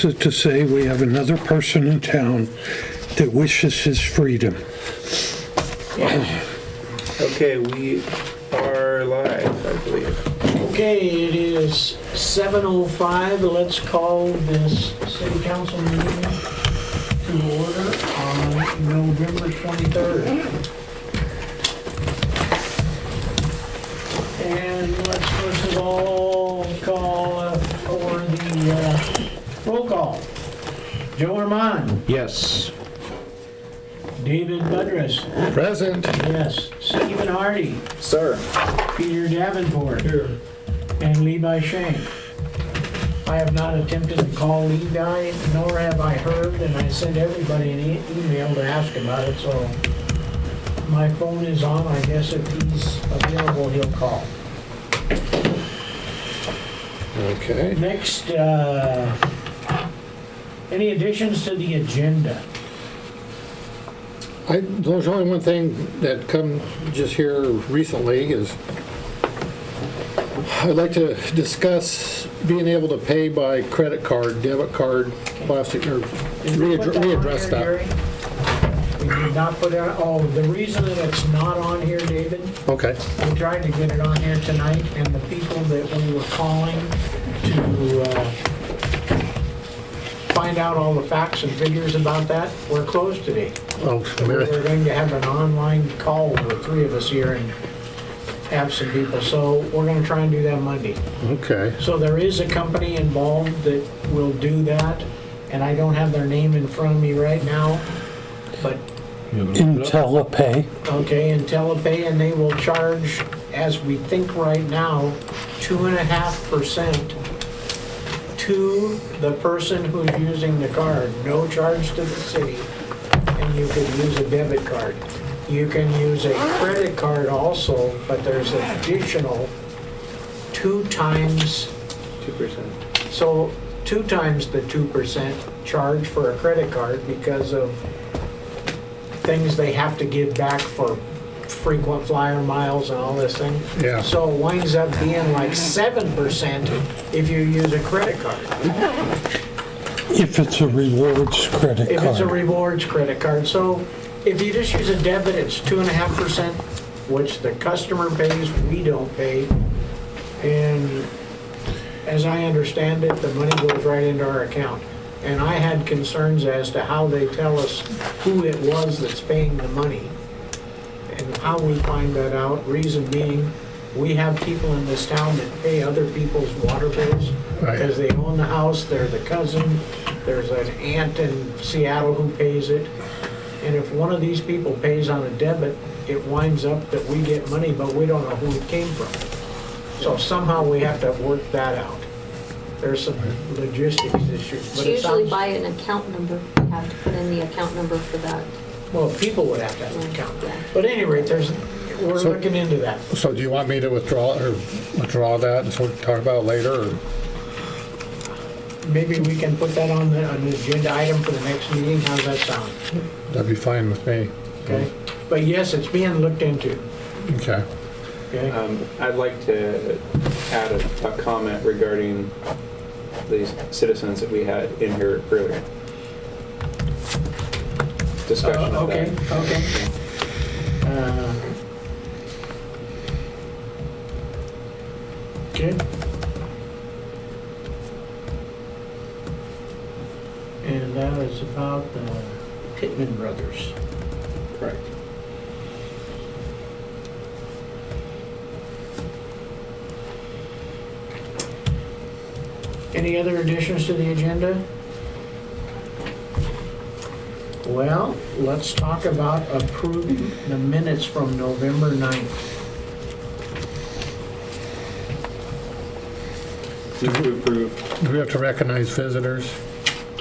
what's it to say we have another person in town that wishes his freedom? Okay, we are live, I believe. Okay, it is 7:05. Let's call this city council meeting to order on November 23rd. And let's first of all call for the roll call. Joe Armand, Yes. David Budrus, Present. yes, Stephen Hardy, Sir. Peter Davenport. Here. And Levi Shank. I have not attempted to call Levi, nor have I heard, and I sent everybody an email to ask about it, so my phone is on. I guess if he's available, he'll call. Okay. Next, any additions to the agenda? There's only one thing that come just here recently is I'd like to discuss being able to pay by credit card, debit card, plastic, or Did we put that on readdress here, that. Gary? We did not put it on, oh, the reason that it's not on here, David, Okay, we tried to get it on here tonight, and the people that we were calling to find out all the facts and figures about that were closed today. oh, So we were going to have an online call with the three of us here and have some people, so we're gonna try and do that Monday. okay. So there is a company involved that will do that, and I don't have their name in front of me right now, but IntelliPay. okay, IntelliPay, and they will charge, as we think right now, 2.5% to the person who's using the card. No charge to the city, and you can use a debit card. You can use a credit card also, but there's an additional 2 times, 2%. so 2 times the 2% charge for a credit card because of things they have to give back for frequent flyer miles and all this thing. Yeah. So it winds up being like 7% if you use a credit card. If it's a rewards credit If it's a card. rewards credit card. So if you just use a debit, it's 2.5%, which the customer pays, we don't pay. And as I understand it, the money goes right into our account. And I had concerns as to how they tell us who it was that's paying the money and how we find that out. Reason being, we have people in this town that pay other people's water bills Right. because they own the house, they're the cousin, there's an aunt in Seattle who pays it. And if one of these people pays on a debit, it winds up that we get money, but we don't know who it came from. So somehow we have to work that out. There's some logistics issues, It's but it usually sounds, by an account number. You have to put in the account number for that. well, people would have to have an account. Yeah. But at any rate, we're So- looking into that. So do you want me to withdraw that and so talk about it later, or? Maybe we can put that on the agenda item for the next meeting. How's that sound? That'd be fine with me. Okay? But yes, it's being looked into. Okay. Okay? I'd like to add a comment regarding these citizens that we had in here earlier. Discussion of Okay, that. okay. Okay. And that is about the Pittman Brothers. Correct. Any other additions to the agenda? Well, let's talk about approving the minutes from November 9th. Move to approve. Do we have to recognize visitors?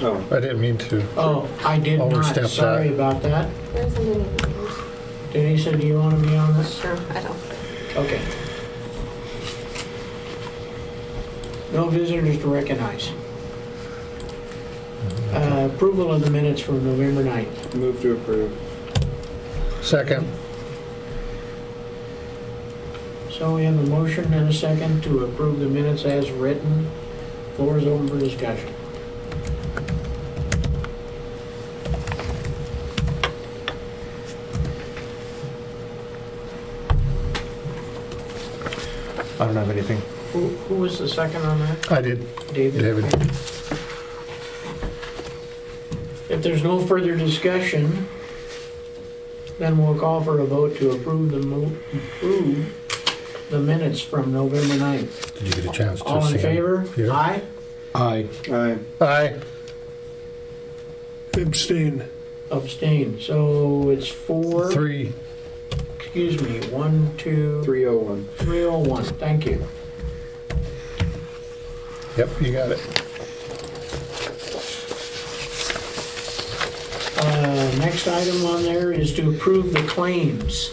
Oh, I didn't mean to. Oh, I did not, Overstepped sorry that. about that. There isn't any visitors. Denise, do you want to be on this? Sure, I don't. Okay. No visitors to recognize. Approval of the minutes from November 9th. move to approve. Second. So we have a motion and a second to approve the minutes as written. Floor is open for discussion. I don't have anything. Who was the second on that? I did. David? David. If there's no further discussion, then we'll call for a vote to approve the minutes from November 9th. Did you get a chance to see All in him? favor? Yeah. Aye? Aye. Aye. Abstain. Abstain. So it's 4, 3. excuse me, 1, 2, 301. 301. Thank you. Yep, you got it. Next item on there is to approve the claims.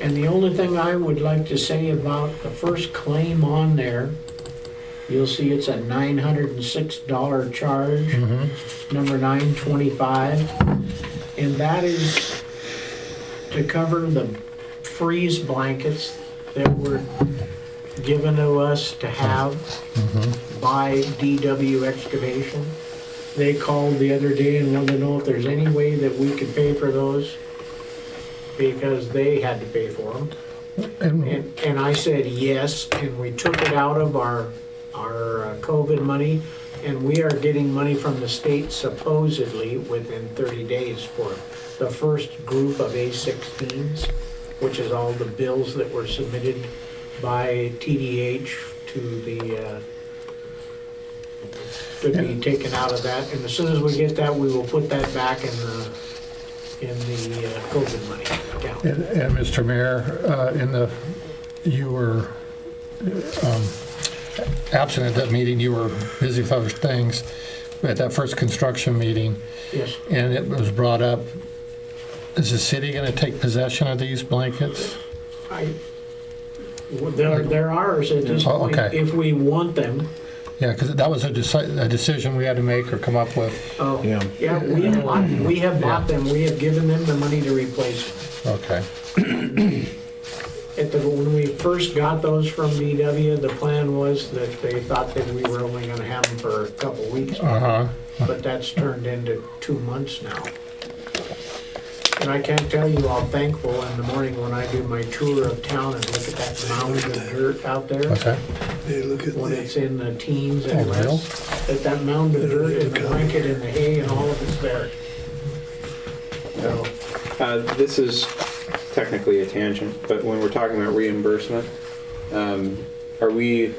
And the only thing I would like to say about the first claim on there, you'll see it's a $906 charge, number 925. And that is to cover the freeze blankets that were given to us to have by DW Excavation. They called the other day and wanted to know if there's any way that we could pay for those, because they had to pay for them. And I said yes, and we took it out of our COVID money, and we are getting money from the state supposedly within 30 days for the first group of A16s, which is all the bills that were submitted by TDH to be taken out of that. And as soon as we get that, we will put that back in the COVID money account. And Mr. Mayor, you were absent at that meeting. You were busy with other things at that first construction meeting. Yes. And it was brought up, is the city going to take possession of these blankets? They're ours at this Oh, point, okay. if we want them. Yeah, because that was a decision we had to make or come up with. Oh, Yeah. yeah, we have bought them, we have given them the money to replace them. Okay. When we first got those from DW, the plan was that they thought that we were only gonna have them for a couple weeks, Uh-huh. but that's turned into 2 months now. And I can't tell you how thankful in the morning when I do my tour of town and look at that mound of dirt out there, What's that? Hey, look at when me. it's in the teens Oh, and real? less, that mound of dirt and the blanket and the hay and all of it's there. So, This is technically a tangent, but when we're talking about reimbursement, are we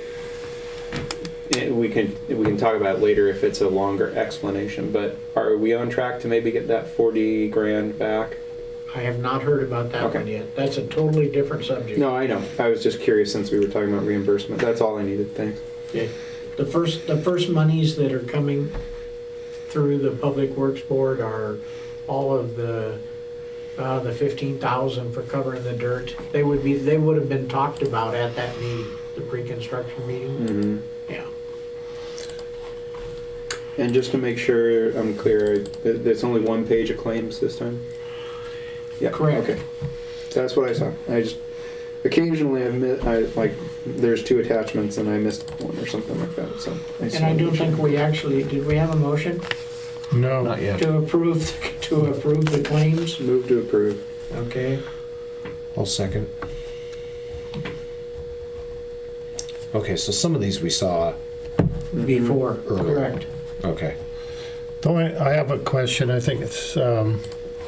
can talk about it later if it's a longer explanation, but are we on track to maybe get that 40 grand back? I have not heard about that Okay. one yet. That's a totally different subject. No, I know. I was just curious since we were talking about reimbursement. That's all I needed. Thanks. Okay. The first monies that are coming through the Public Works Board are all of the 15,000 for covering the dirt. They would have been talked about at that meeting, the pre-construction meeting. Mm-hmm. Yeah. And just to make sure I'm clear, there's only one page of claims this time? Yeah. Correct. Okay. That's what I saw. I just occasionally there's 2 attachments and I missed one or something like that. So. And I don't think did we have a motion No. Not yet. to approve the claims? Move to approve. Okay. I'll second. Okay, so some of these we saw. Before, Earlier. correct. Okay. I have a question. I think it's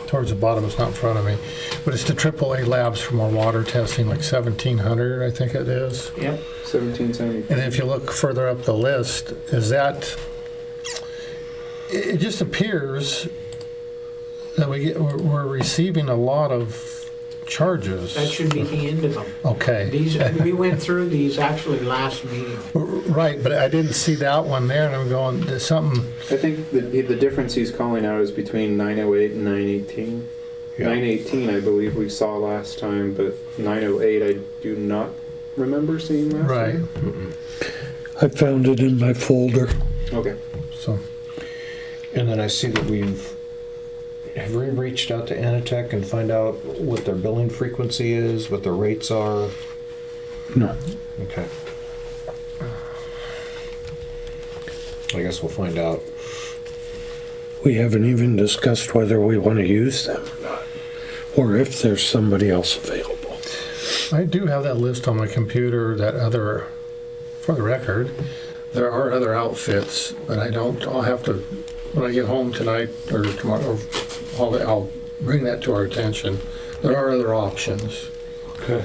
towards the bottom. It's not in front of me. But it's the AAA labs from our water testing, like 1,700, I think it is. Yep. 1770. And if you look further up the list, it just appears that we're receiving a lot of charges. That should be the end of them. Okay. We went through these actually last meeting. Right, but I didn't see that one there, and I'm going, there's something, I think the difference he's calling out is between 908 and 918. Yeah. 918 I believe we saw last time, but 908 I do not remember seeing last right, time. I found it in my folder. Okay. so, And then I see that have we reached out to Anatech and find out what their billing frequency is, what their rates are? No. Okay. I guess we'll find out. We haven't even discussed whether we want to use them or not. or if there's somebody else available. I do have that list on my computer, for the record, there are other outfits, but I'll have to, when I get home tonight or tomorrow, I'll bring that to our attention. There are other options. Okay.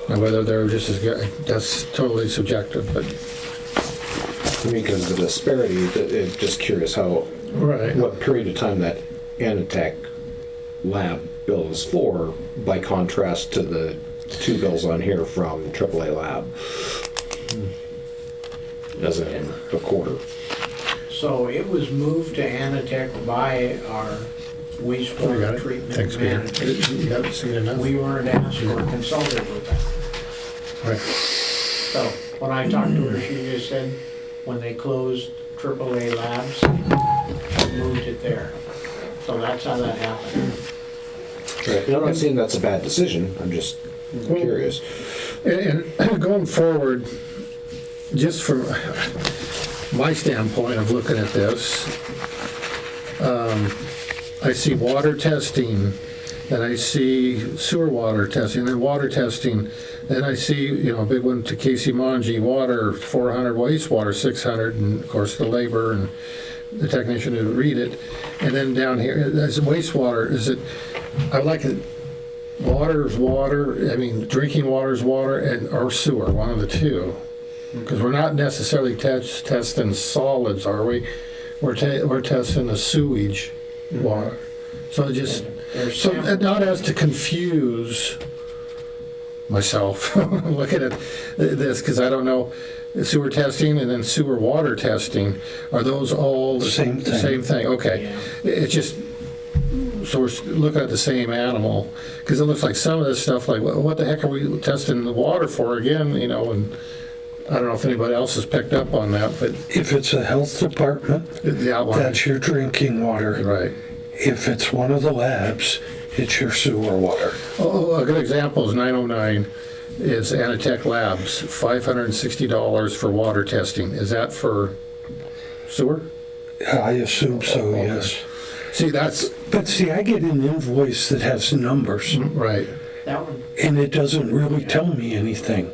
Now, whether they're just as good, that's totally subjective, but. I mean, because the disparity, just curious Right. what period of time that Anatech lab bill is for, by contrast to the 2 bills on here from AAA Lab. As in a quarter. So it was moved to Anatech by our Oh, you got wastewater it? treatment Thanks, Peter. manager. You haven't seen it enough? We weren't asked or consulted with that. Right. So when I talked to her, she just said, when they closed AAA Labs, they moved it there. So that's how that happened. I'm not saying that's a bad decision, I'm just curious. And going forward, just from my standpoint of looking at this, I see water testing, and I see sewer water testing, and water testing, then I see, a big one to Casey Manji, water, 400, wastewater, 600, and of course the labor and the technician who read it. And then down here, that's wastewater, I like it, water is water, drinking water is water, or sewer, one of the two. Because we're not necessarily testing solids, are we? We're testing the sewage water. So There's so samples. not as to confuse myself looking at this, because I don't know, sewer testing and then sewer water testing, are those all the Same thing. Same thing, okay. Yeah. It's just, so we're looking at the same animal, because it looks like some of this stuff, like, what the heck are we testing the water for again, and I don't know if anybody else has picked up on that, but If it's a health department, the outline. that's your drinking water. Right. If it's one of the labs, it's your sewer water. Oh, a good example is 909 is Anatech Labs, $560 for water testing. Is that for sewer? I assume so, Okay. yes. See, that's, But see, I get an invoice that has numbers, right. That one, and it doesn't really tell me anything.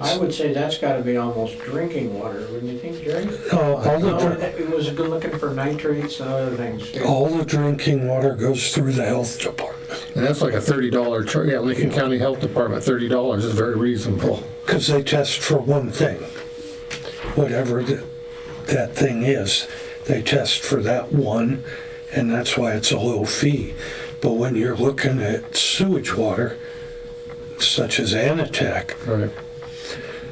I would say that's gotta be almost drinking water, wouldn't you think, Jerry? All No, the, it was good looking for nitrates and other things too. all the drinking water goes through the health department. And that's like a $30 charge. Yeah, Lincoln County Health Department, $30 is very reasonable. Because they test for one thing. Whatever that thing is, they test for that one, and that's why it's a low fee. But when you're looking at sewage water, such as Anatech, Right.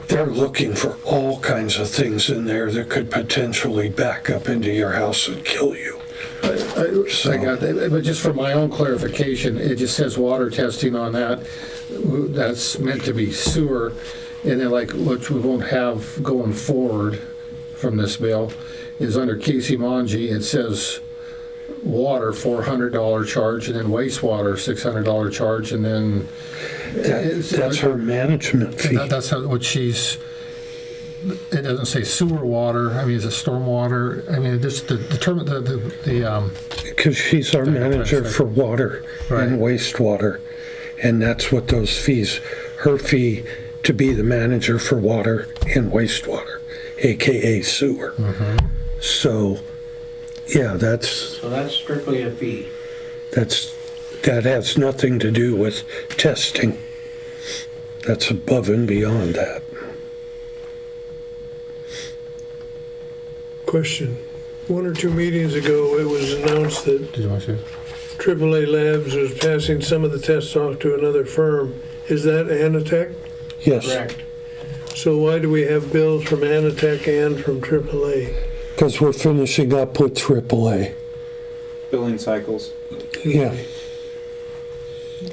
they're looking for all kinds of things in there that could potentially back up into your house and kill you. I got that, but just for my own clarification, it just says water testing on that. That's meant to be sewer, and then which we won't have going forward from this bill, is under Casey Manji, it says water, $400 charge, and then wastewater, $600 charge, and then. That's her management fee. That's what she's, it doesn't say sewer water, is it stormwater? Just the term, Because she's our manager for water and wastewater, and that's what those fees, her fee to be the manager for water and wastewater, AKA sewer. So, yeah, So that's strictly a fee. that has nothing to do with testing. That's above and beyond that. Question. 1 or 2 meetings ago, it was announced that did you want to say? AAA Labs was passing some of the tests off to another firm. Is that Anatech? Yes, Correct. So why do we have bills from Anatech and from AAA? because we're finishing up with AAA. Billing cycles. Yeah,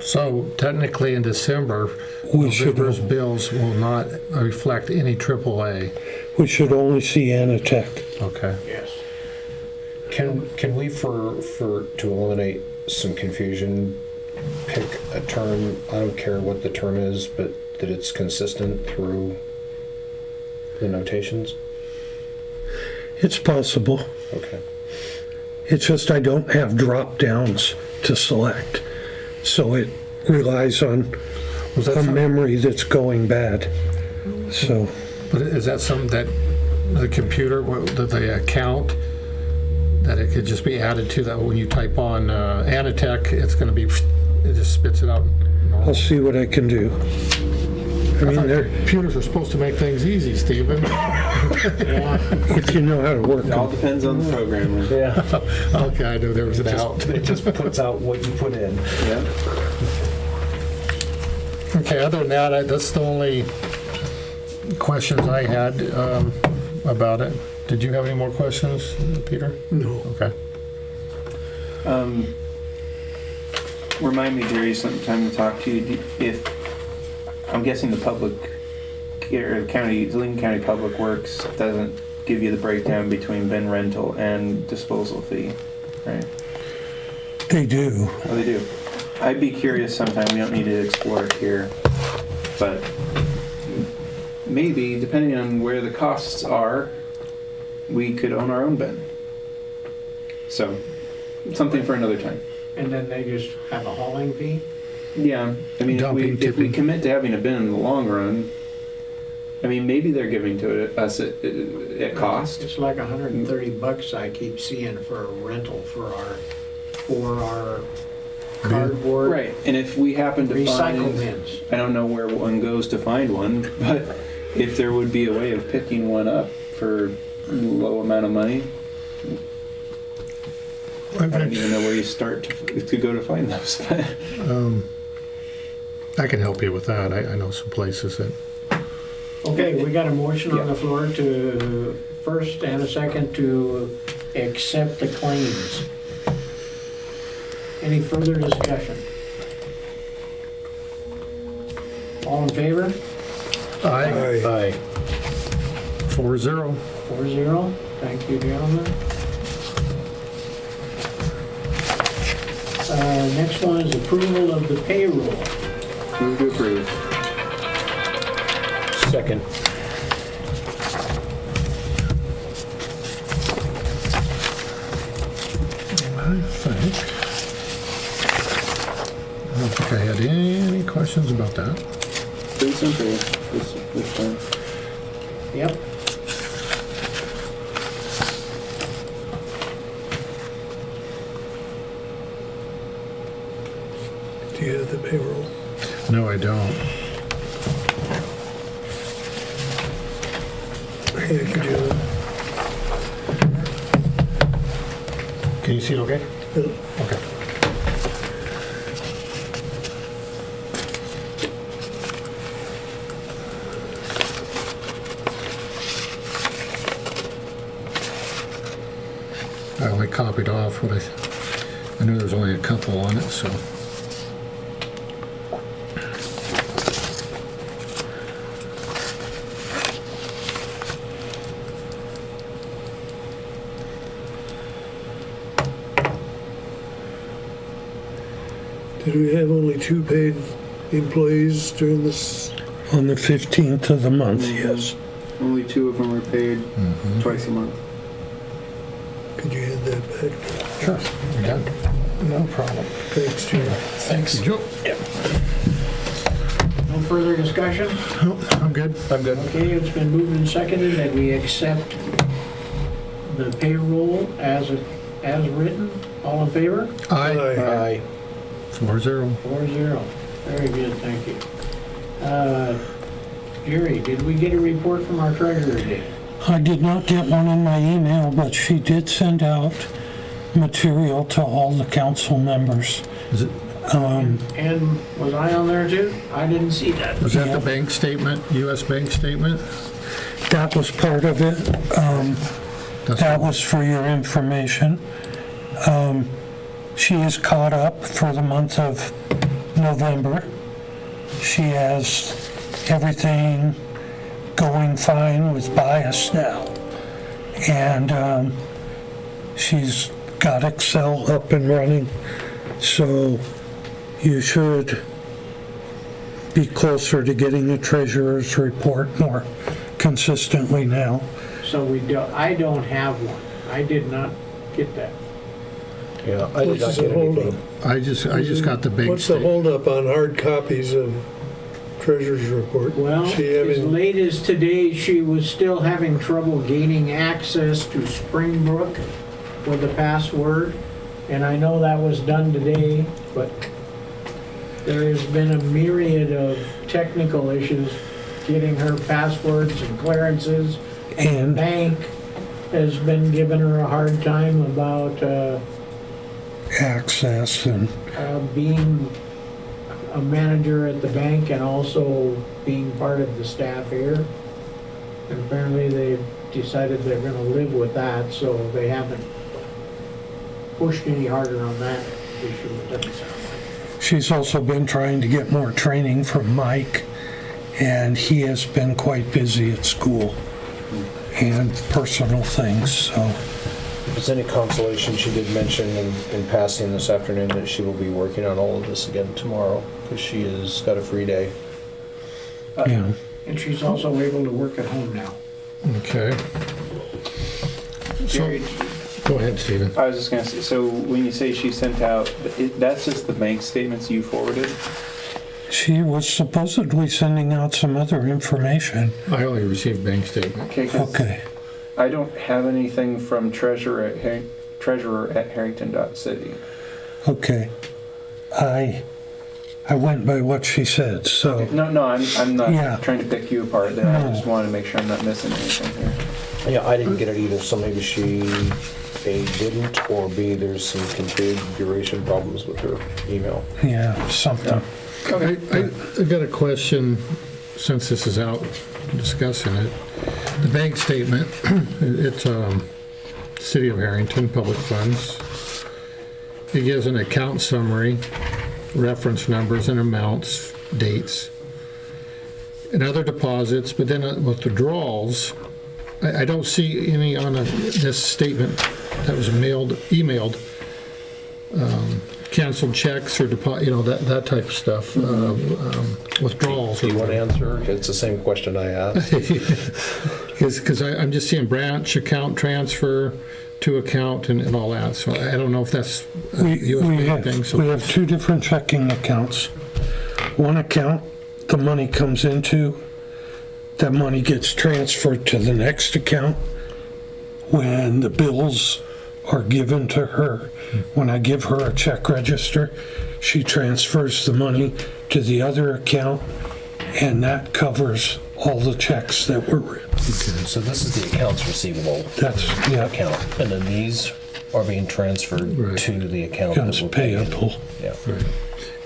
So technically in December, we should, November's bills will not reflect any AAA. we should only see Anatech. Okay. Yes. Can we, to eliminate some confusion, pick a term, I don't care what the term is, but that it's consistent through the notations? It's possible. Okay. It's just I don't have drop downs to select. So it relies on Was that a something, memory that's going bad. So, but is that something that the computer, the account, that it could just be added to that when you type on Anatech, it's going to be, it just spits it out? I'll see what I can do. I mean, Computers are supposed to make things easy, Stephen. if you know how to work It all them. depends on the programming. Yeah. Okay, I knew there was an out. It just puts out what you put in. Yeah. Okay, other than that, that's the only questions I had about it. Did you have any more questions, Peter? No. Okay. Remind me, Jerry, sometime to talk to you, if, I'm guessing the public, or the county, Lincoln County Public Works doesn't give you the breakdown between bin rental and disposal fee, right? They do. Oh, they do. I'd be curious sometime, we don't need to explore it here, but maybe, depending on where the costs are, we could own our own bin. So, something for another time. And then they just have a hauling fee? Yeah, I mean, Dumping, if we tipping. commit to having a bin in the long run, I mean, maybe they're giving to us at cost. It's like $130 I keep seeing for a rental for our cardboard Right, and if we happen to recycle find, bins. I don't know where one goes to find one, but if there would be a way of picking one up for a low amount of money, I don't even know where you start to go to find those. I can help you with that. I know some places that, Okay, we got a motion on Yeah. the floor to, first and a second, to accept the claims. Any further discussion? All in favor? aye, Aye. 4-0. 4-0. Thank you, gentlemen. Next one is approval of the payroll. Move to approve. Second. I don't think I had any questions about that. Pretty simple this time. Yep. Do you have the payroll? No, I don't. Yeah, could you, Can you see it okay? Okay. I only copied off what I knew there's only a couple on it, so. did we have only 2 paid employees during this? On the 15th of the month, yes. Only 2 of them are paid twice a month. Could you hand that back? Sure. You're done. No problem. Thanks, Jerry. Thanks, Joe. No further discussion? I'm good. I'm good. Okay, it's been moved and seconded that we accept the payroll as written. All in favor? Aye. Aye. 4-0. 4-0. Very good, thank you. Jerry, did we get a report from our treasurer today? I did not get one in my email, but she did send out material to all the council members. Is it, And was I on there too? I didn't see that. was that the bank statement, US bank statement? That was part of it. That's That was for your information. She is caught up for the month of November. She has everything going fine with bias now. And she's got Excel up and running. So you should be closer to getting the treasurer's report more consistently now. So I don't have one. I did not get that. Yeah, I did What's not the get holdup? anything. I just got the big What's the statement. holdup on hard copies of treasurer's report? Well, She as having, late as today, she was still having trouble gaining access to Springbrook with the password. And I know that was done today, but there has been a myriad of technical issues getting her passwords and clearances. And Bank has been giving her a hard time about access and, being a manager at the bank and also being part of the staff here. And apparently they've decided they're gonna live with that, so they haven't pushed any harder on that issue, it doesn't sound like. she's also been trying to get more training from Mike, and he has been quite busy at school and personal things, so. If it's any consolation, she did mention in passing this afternoon that she will be working on all of this again tomorrow, because she has got a free day. Yeah, And she's also able to work at home now. Okay. So, Jerry, go ahead, Stephen. I was just gonna say, so when you say she sent out, that's just the bank statements you forwarded? she was supposedly sending out some other information. I only received bank statement. Okay, 'cause Okay, I don't have anything from treasurer at Harrington.city. okay. I went by what she said, so, No, I'm not Yeah. trying to pick you apart there. I No. just wanted to make sure I'm not missing anything here. Yeah, I didn't get it either, so maybe she, A, didn't, or B, there's some configuration problems with her email. yeah, something. I got a question, since this is out discussing it. The bank statement, it's City of Harrington, public funds. It gives an account summary, reference numbers and amounts, dates, and other deposits, but then with withdrawals, I don't see any on this statement that was emailed, canceled checks or that type of stuff, withdrawals. Do you want to answer? It's the same question I asked. Because I'm just seeing branch account transfer to account and all that, so I don't know if that's a US bank thing. So We have two different checking accounts. One account, the money comes into, that money gets transferred to the next account. When the bills are given to her, when I give her a check register, she transfers the money to the other account, and that covers all the checks that were written. So this is the accounts receivable That's, yeah, account, and then these are being transferred Right. to the account accounts that we're paying. payable. Yeah.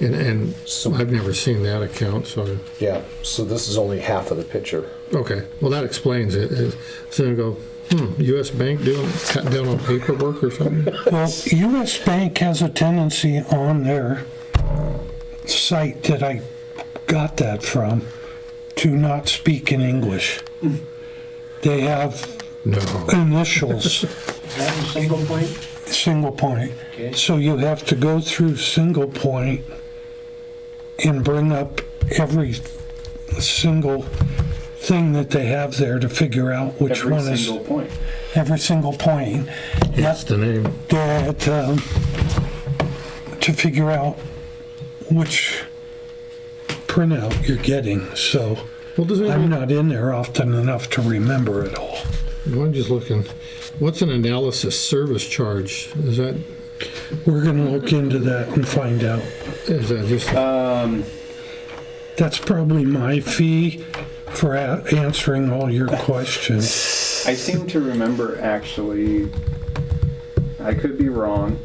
and So, I've never seen that account, so yeah, so this is only half of the picture. okay. Well, that explains it. So I go, US Bank cutting down on paperwork or something? Well, US Bank has a tendency on their site that I got that from to not speak in English. They have No. initials, Is that a single point? single point. Okay. So you have to go through single point and bring up every single thing that they have there to figure out which Every one is single point. every single point. That's the name. That to figure out which printout you're getting. So Well, doesn't I'm it, not in there often enough to remember it all. I'm just looking, what's an analysis service charge? Is that We're going to look into that and find out. just, That's probably my fee for answering all your questions. I seem to remember actually, I could be wrong,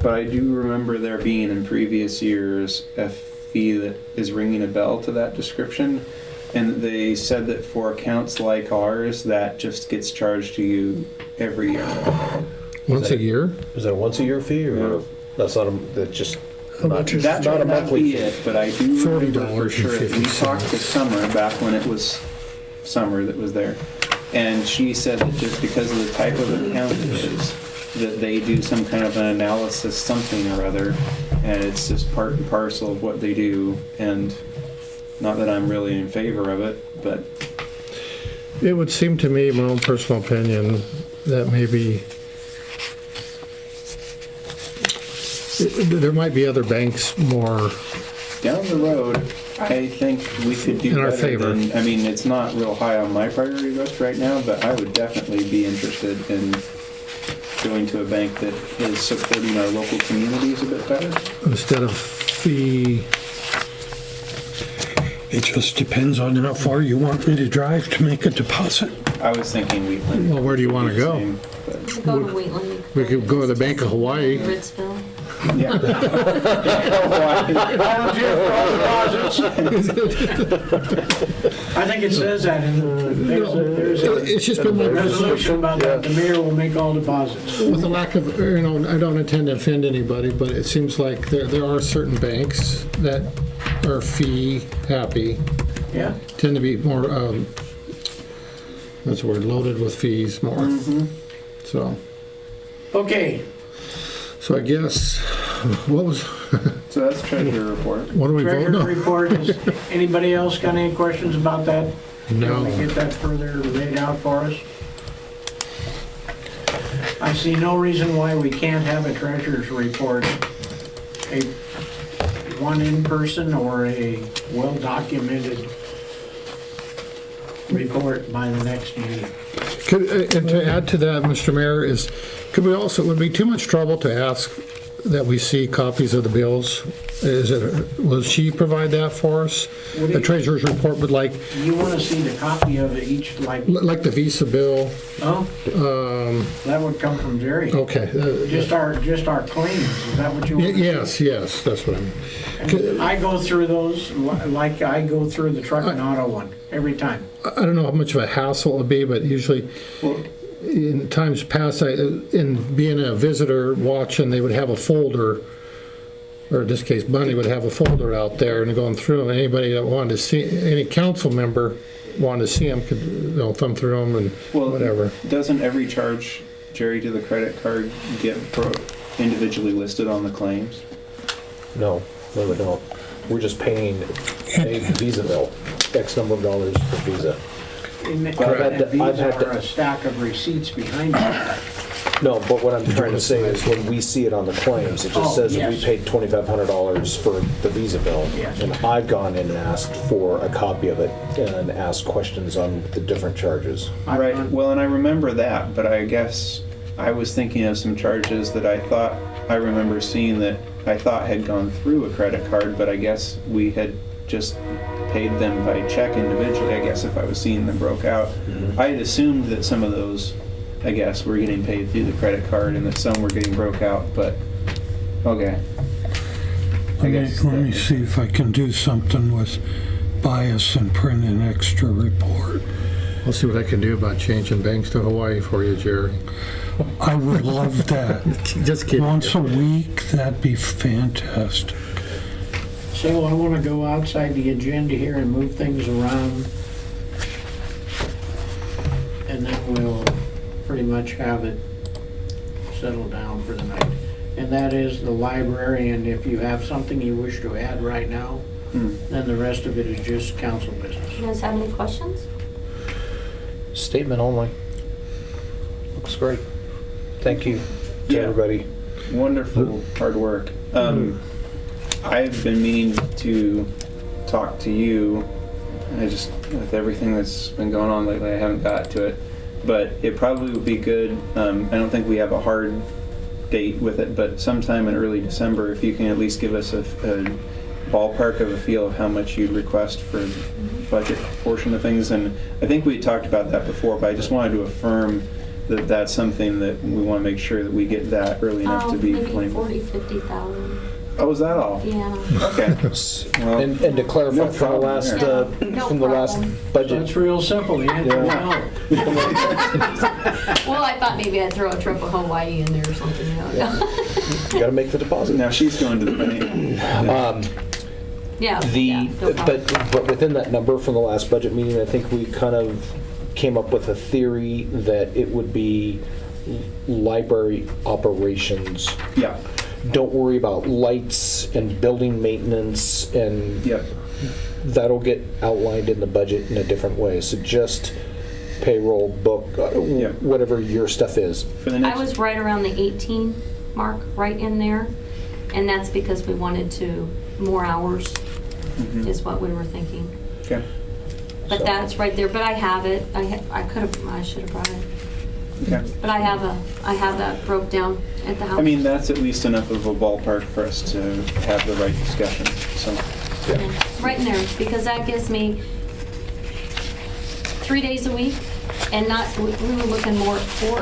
but I do remember there being in previous years a fee that is ringing a bell to that description. And they said that for accounts like ours, that just gets charged to you every year. once a year? Is that a once a year fee, or Yeah. that's not that's just How much is- That not a might not monthly be fee? it, but I do remember for $40.50. sure that we talked to Summer back when it was Summer that was there. And she said that just because of the type of account it is, that they do some kind of an analysis, something or other, and it's just part and parcel of what they do. And not that I'm really in favor of it, but It would seem to me, my own personal opinion, that maybe There might be other banks more, Down the road, I think we could do In our better favor. than, I mean, it's not real high on my priority list right now, but I would definitely be interested in going to a bank that is supporting our local communities a bit better. instead of fee. It just depends on how far you want me to drive to make a deposit. I was thinking Wheatland. Well, where do you want to go? Same, but- Go to Wheatland. We could go to the Bank of Hawaii. Ritzville. Yeah. Volunteer for all deposits. I think it says that in there's a It's just been my resolution about that. The mayor will make all deposits. With the lack of, I don't intend to offend anybody, but it seems like there are certain banks that are fee happy, Yeah. tend to be more, what's the word, loaded with fees more. So Okay, I guess, what was, So that's treasurer report. what do we vote treasurer's on? report. Is anybody else got any questions about that? No. Want to get that further laid out for us? I see no reason why we can't have a treasurer's report, one in person or a well-documented report by the next meeting. And to add to that, Mr. Mayor, could we also, would it be too much trouble to ask that we see copies of the bills? Will she provide that for us? Would The it- treasurer's report would like You want to see the copy of it each, like, the Visa bill, oh, that would come from Jerry. okay. Just our claims, is that what you want? Yes, that's what I'm, And I go through those, like I go through the truck and auto one, every time. I don't know how much of a hassle it would be, but usually in times past, in being a visitor watching, they would have a folder, or in this case, Bunny would have a folder out there and going through them. Anybody that wanted to see, any council member wanted to see them could, thumb through them and Well, whatever. Doesn't every charge, Jerry, to the credit card get individually listed on the claims? No, we don't. We're just paying a Visa bill, X number of dollars for Visa. And I've had these to- are a stack of receipts behind it. No, but what I'm trying to say is when we see it on the claims, it Oh, just says that we yes. paid $2,500 for the Visa bill. Yes. And I've gone in and asked for a copy of it and asked questions on the different charges. Right, well, and I remember that, but I guess I was thinking of some charges that I remember seeing that I thought had gone through a credit card, but I guess we had just paid them by check individually, I guess, if I was seeing them broke out. I had assumed that some of those, I guess, were getting paid through the credit card and that some were getting broke out, but, okay. Let me see if I can do something with bias and print an extra report. I'll see what I can do about changing banks to Hawaii for you, Jerry. I would love that. Just kidding. Once a week, that'd be fantastic. So I want to go outside the agenda here and move things around. And then we'll pretty much have it settled down for the night. And that is the library, and if you have something you wish to add right now, then the rest of it is just council business. You guys have any questions? Statement only. Looks great. Thank you to Yeah. everybody. Wonderful, hard work. I've been meaning to talk to you. With everything that's been going on lately, I haven't got to it. But it probably would be good. I don't think we have a hard date with it, but sometime in early December, if you can at least give us a ballpark of a feel of how much you'd request for the budget portion of things. And I think we had talked about that before, but I just wanted to affirm that that's something that we want to make sure that we get that early enough to be Maybe claimed. 40, 50,000. Oh, is that all? Yeah. Okay. Well, And to clarify No from the problem last, there. No from the last problem. budget, That's real simple, the answer is no. Well, I thought maybe I'd throw a trip to Hawaii in there or something. you gotta make the deposit. now she's going to the bank. Yeah. The, yeah, no problem. but within that number from the last budget meeting, I think we kind of came up with a theory that it would be library operations. Yeah. Don't worry about lights and building maintenance, and Yep. that'll get outlined in the budget in a different way. So just payroll, book, Yep. whatever your stuff is. For the I next. was right around the 18 mark, right in there. And that's because we wanted to, more hours is what we were thinking. Okay. But that's right there, but I have it, I should have brought it. Okay. But I have that broke down at the house. I mean, that's at least enough of a ballpark for us to have the right discussion, so. Yeah, right in there, because that gives me 3 days a week, and not, we were looking more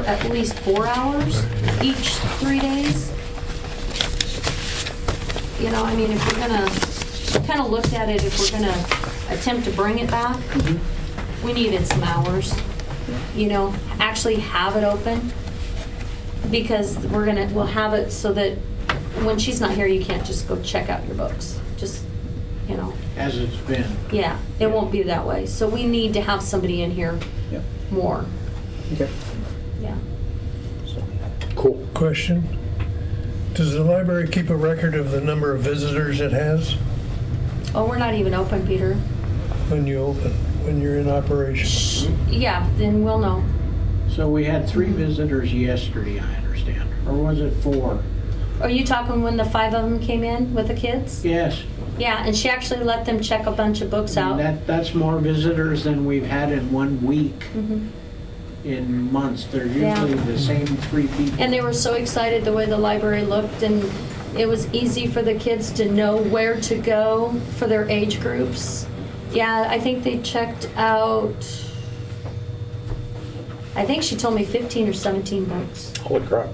at least 4 hours each 3 days. You know, I mean, if we're gonna, kind of looked at it, if we're gonna attempt to bring it back, we needed some hours. You know, actually have it open, because we'll have it so that when she's not here, you can't just go check out your books. Just, you know, As it's been. yeah, it won't be that way. So we need to have somebody in here Yep. more. Okay. Yeah. Cool. Question. Does the library keep a record of the number of visitors it has Oh, we're not even open, Peter. when you open, when you're in operation? Yeah, then we'll know. So we had 3 visitors yesterday, I understand. Or was it 4? Are you talking when the 5 of them came in with the kids? Yes. Yeah, and she actually let them check a bunch of books I mean, out. that's more visitors than we've had in 1 week Mhm. in months. They're Yeah. usually the same 3 people. And they were so excited the way the library looked, and it was easy for the kids to know where to go for their age groups. Yeah, I think they checked out, I think she told me 15 or 17 books. Holy crap.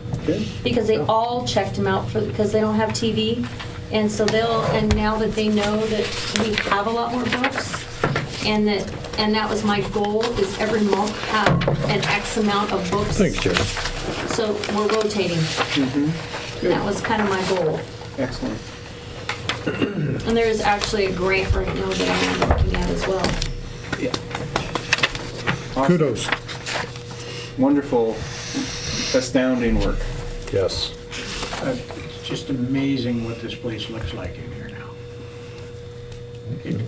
Because they all checked them out because they don't have TV. And so and now that they know that we have a lot more books, and that was my goal, is every month have an X amount of books. Thanks, Jerry. So we're rotating. That was kind of my goal. Excellent. And there is actually a grant right now that I am looking at as well. Yeah. Awesome. Kudos. Wonderful, astounding work. Yes. It's just amazing what this place looks like in here now.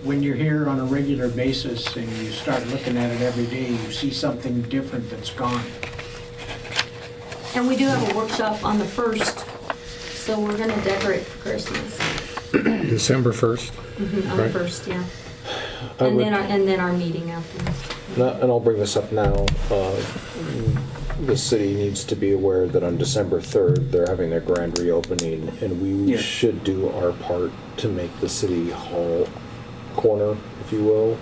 When you're here on a regular basis and you start looking at it every day, you see something different that's gone. And we do have a workshop on the 1st, so we're gonna decorate for Christmas. December 1st. On the Right. 1st, yeah. I And would- then our meeting after. And I'll bring this up now. The city needs to be aware that on December 3rd, they're having their grand reopening, and we Yeah. should do our part to make the city hall corner, if you will.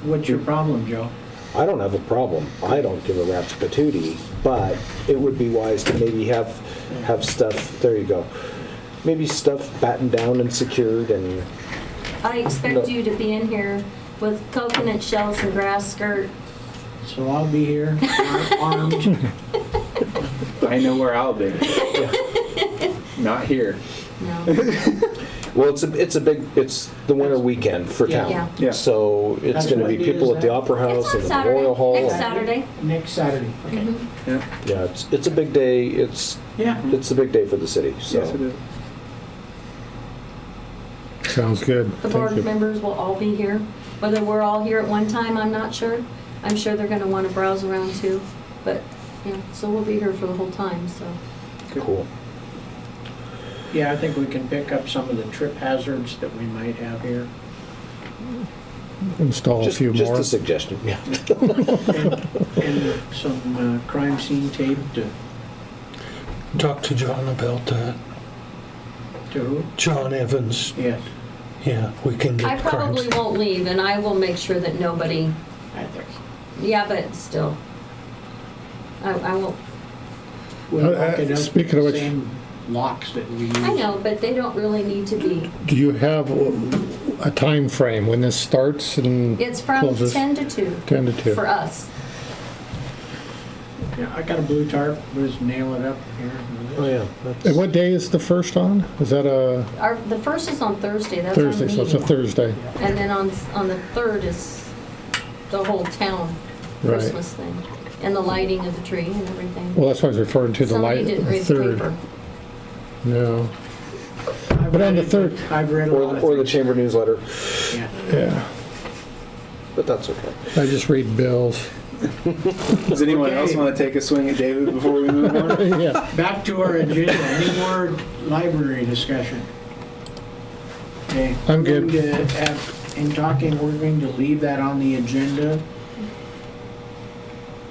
What's your problem, Joe? I don't have a problem. I don't give a rat's patootie, but it would be wise to maybe have stuff, there you go. Maybe stuff battened down and secured and, I expect you to be in here with coconut shells and grass skirt. So I'll be here, armed. I know where I'll be. Not here. No. well, it's the winter weekend for Yeah. town. Yeah. Yeah. So it's That's going to what be day people is at the that? Opera House It's on and the Saturday, Memorial Hall. next Saturday. Next Saturday. Okay. Yeah. Yeah, it's a big day. It's Yeah. a big day for the city. So. Yes, it is. Sounds good. The Thank board you. members will all be here. Whether we're all here at one time, I'm not sure. I'm sure they're gonna wanna browse around too. But, yeah, so we'll be here for the whole time, so. Cool. Yeah, I think we can pick up some of the trip hazards that we might have here. Install a few Just more. a suggestion. Yeah. And some crime scene tape to Talk to John about that. who? John Evans, Yes, yeah, we can I get probably crimes. won't leave, and I will make sure that nobody, I think so. yeah, but still. I won't, We'll lock it up speaking of with which- the same locks that we use. I know, but they don't really need to be. Do you have a time frame when this starts and It's from closes? 10 to 2 10 to 2. for us. Yeah, I got a blue tarp, we'll just nail it up here. Oh yeah. And what day is the first on? Is that a The first is on Thursday, that's our Thursday? So it's a meeting. Thursday. And then on the 3rd is the whole town Right. Christmas thing. And the lighting of the tree and everything. Well, that's why I was referring to the Somebody light. didn't read the Third. paper. No. I've But on read the it, third- but I've read a lot of Or the things. chamber newsletter, Yeah. Yeah. but that's okay. I just read bills. Does anyone else Okay. want to take a swing at David before we move on? Yeah. Back to our agenda. Any more library discussion? Okay. I'm good. We're going to in talking, we're going to leave that on the agenda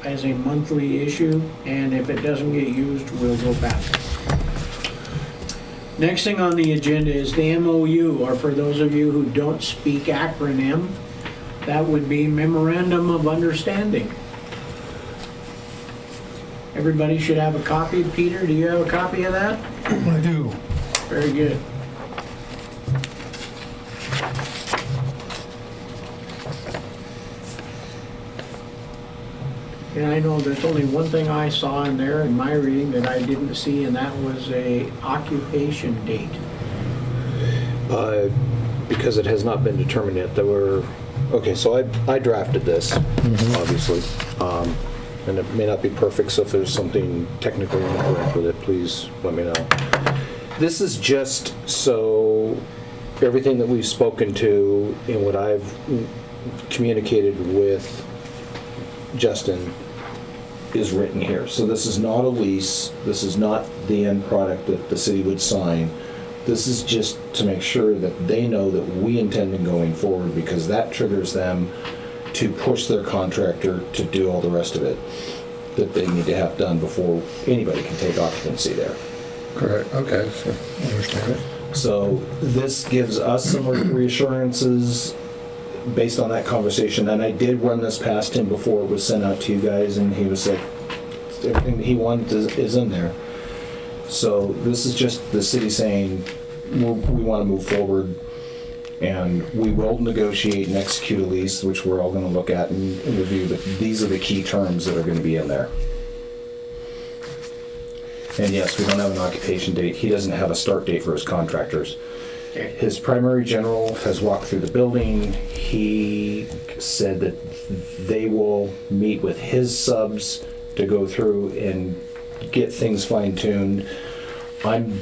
as a monthly issue, and if it doesn't get used, we'll go back. Next thing on the agenda is the MOU, or for those of you who don't speak acronym, that would be Memorandum of Understanding. Everybody should have a copy. Peter, do you have a copy of that? I do. Very good. And I know there's only one thing I saw in there in my reading that I didn't see, and that was a occupation date. Because it has not been determined yet, okay, so I drafted this, obviously. And it may not be perfect, so if there's something technically incorrect with it, please let me know. This is just so everything that we've spoken to and what I've communicated with Justin is written here. So this is not a lease. This is not the end product that the city would sign. This is just to make sure that they know that we intend on going forward, because that triggers them to push their contractor to do all the rest of it that they need to have done before anybody can take occupancy there. Correct, okay, so, understand it. So this gives us some reassurances based on that conversation, and I did run this past him before it was sent out to you guys, and he was like, everything he wanted is in there. So this is just the city saying, we want to move forward, and we will negotiate and execute a lease, which we're all going to look at and review, but these are the key terms that are going to be in there. And yes, we don't have an occupation date. He doesn't have a start date for his contractors. Okay. His primary general has walked through the building. He said that they will meet with his subs to go through and get things fine-tuned. I'm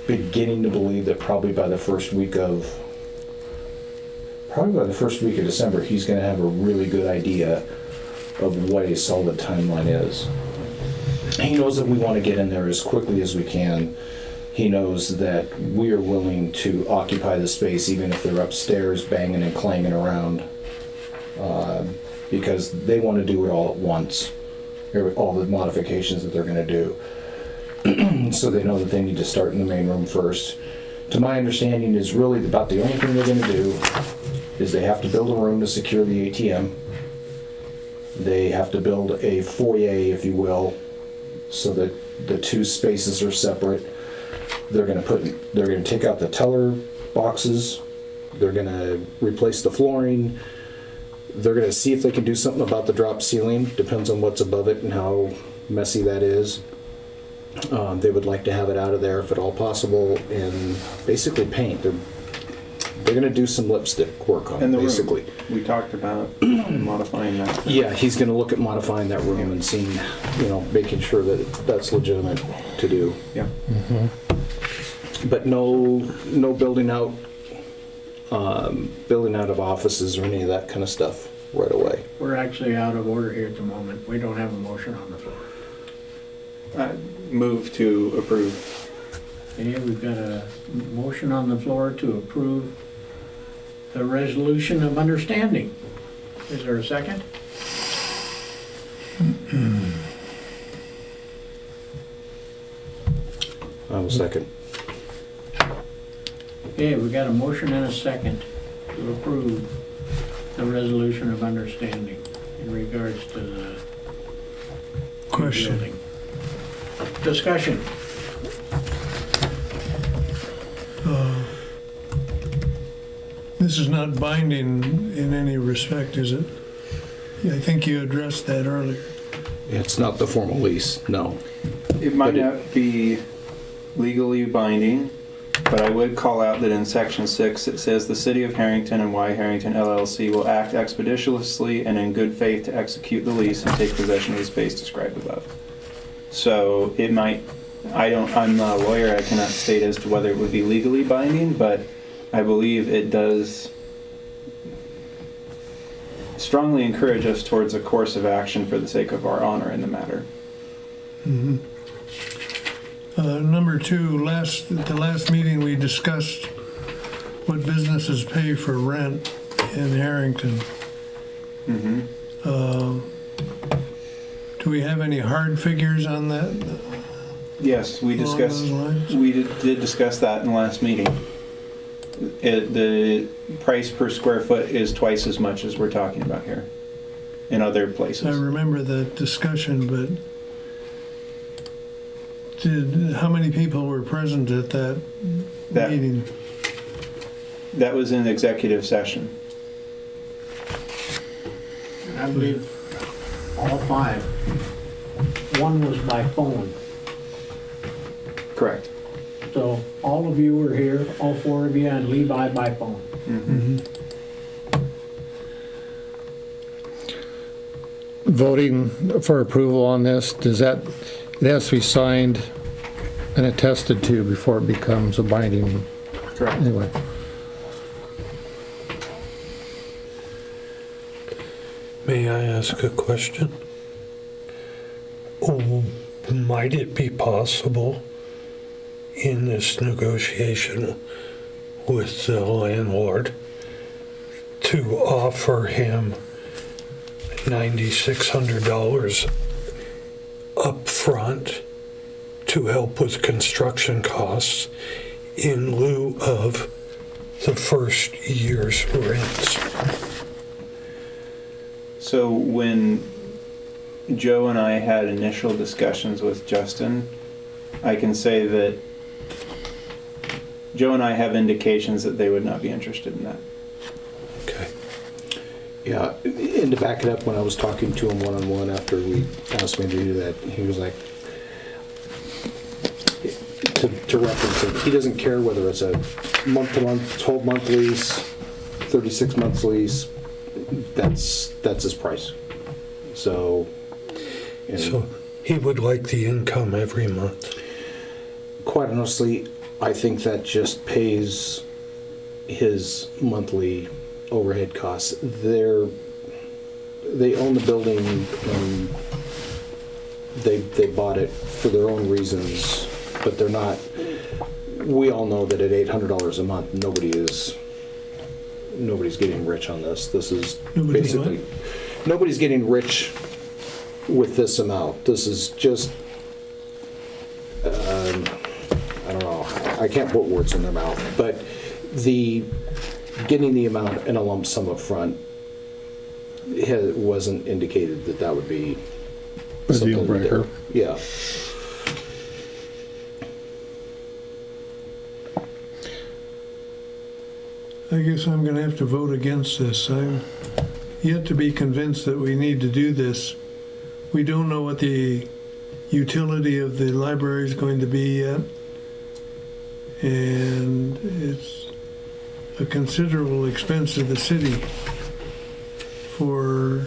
beginning to believe that probably by the first week of December, he's going to have a really good idea of what a solid timeline is. He knows that we want to get in there as quickly as we can. He knows that we are willing to occupy the space even if they're upstairs banging and clanging around, because they want to do it all at once, all the modifications that they're going to do. So they know that they need to start in the main room first. To my understanding, is really about the only thing they're going to do is they have to build a room to secure the ATM. They have to build a foyer, if you will, so that the two spaces are separate. They're going to take out the teller boxes. They're going to replace the flooring. They're going to see if they can do something about the drop ceiling. Depends on what's above it and how messy that is. They would like to have it out of there if at all possible, and basically paint. They're going to do some lipstick work on And it, the basically. room. We talked about modifying that. Yeah, he's going to look at modifying that room and seeing, making sure that that's legitimate to do. Yeah. But no building out of offices or any of that kind of stuff right away. We're actually out of order here at the moment. We don't have a motion on the floor. Move to approve. Okay, we've got a motion on the floor to approve the resolution of understanding. Is there a second? I will second. Okay, we've got a motion and a second to approve the resolution of understanding in regards to the Question. building. Discussion. This is not binding in any respect, is it? I think you addressed that earlier. It's not the formal lease, no. It might But it- not be legally binding, but I would call out that in section 6, it says the City of Harrington and Y Harrington LLC will act expeditiously and in good faith to execute the lease and take possession of the space described above. So it might, I'm not a lawyer, I cannot state as to whether it would be legally binding, but I believe it does strongly encourage us towards a course of action for the sake of our honor in the matter. Number two, at the last meeting, we discussed what businesses pay for rent in Harrington. Do we have any hard figures on that? Yes, we Along discussed, those lines? we did discuss that in the last meeting. The price per square foot is twice as much as we're talking about here in other I places. remember that discussion, but how many people were present at that That, meeting? that was in executive session. I believe all 5. One was by phone. Correct. So all of you were here, all 4 of you, and Levi by phone. Voting for approval on this, it has to be signed and attested to before it becomes a binding, Correct. anyway. May I ask a question? Might it be possible in this negotiation with the landlord to offer him $9,600 up front to help with construction costs in lieu of the first year's rents? So when Joe and I had initial discussions with Justin, I can say that Joe and I have indications that they would not be interested in that. Okay. Yeah, and to back it up, when I was talking to him one-on-one after we asked me to do that, he was like, to reference it, he doesn't care whether it's a month-to-month, 12-month lease, 36 months lease, that's his price. So, and So he would like the income every month. quite honestly, I think that just pays his monthly overhead costs. They own the building and they bought it for their own reasons, but they're not. We all know that at $800 a month, nobody's getting rich on this. This is Nobody's basically nobody's getting rich with this amount. This is just I don't know. I can't put words in their mouth, but getting the amount in a lump sum up front wasn't indicated that would be A deal something breaker. Yeah. I guess I'm gonna have to vote against this. I'm yet to be convinced that we need to do this. We don't know what the utility of the library is going to be yet. And it's a considerable expense to the city for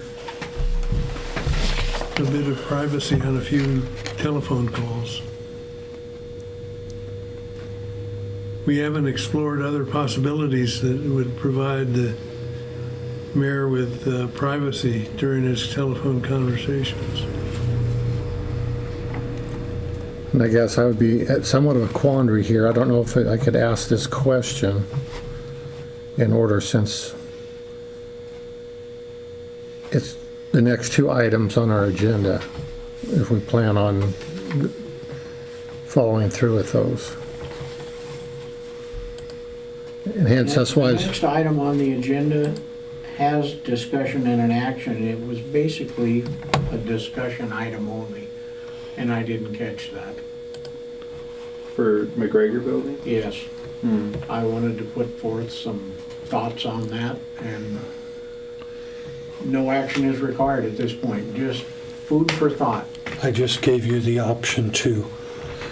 a bit of privacy on a few telephone calls. We haven't explored other possibilities that would provide the mayor with privacy during his telephone conversations. And I guess I would be at somewhat of a quandary here. I don't know if I could ask this question in order, since it's the next 2 items on our agenda, if we plan on following through with those. And hence, that's why, The next item on the agenda has discussion and an action. It was basically a discussion item only, and I didn't catch that. For McGregor Building? Yes, I wanted to put forth some thoughts on that, and no action is required at this point, just food for thought. I just gave you the option to.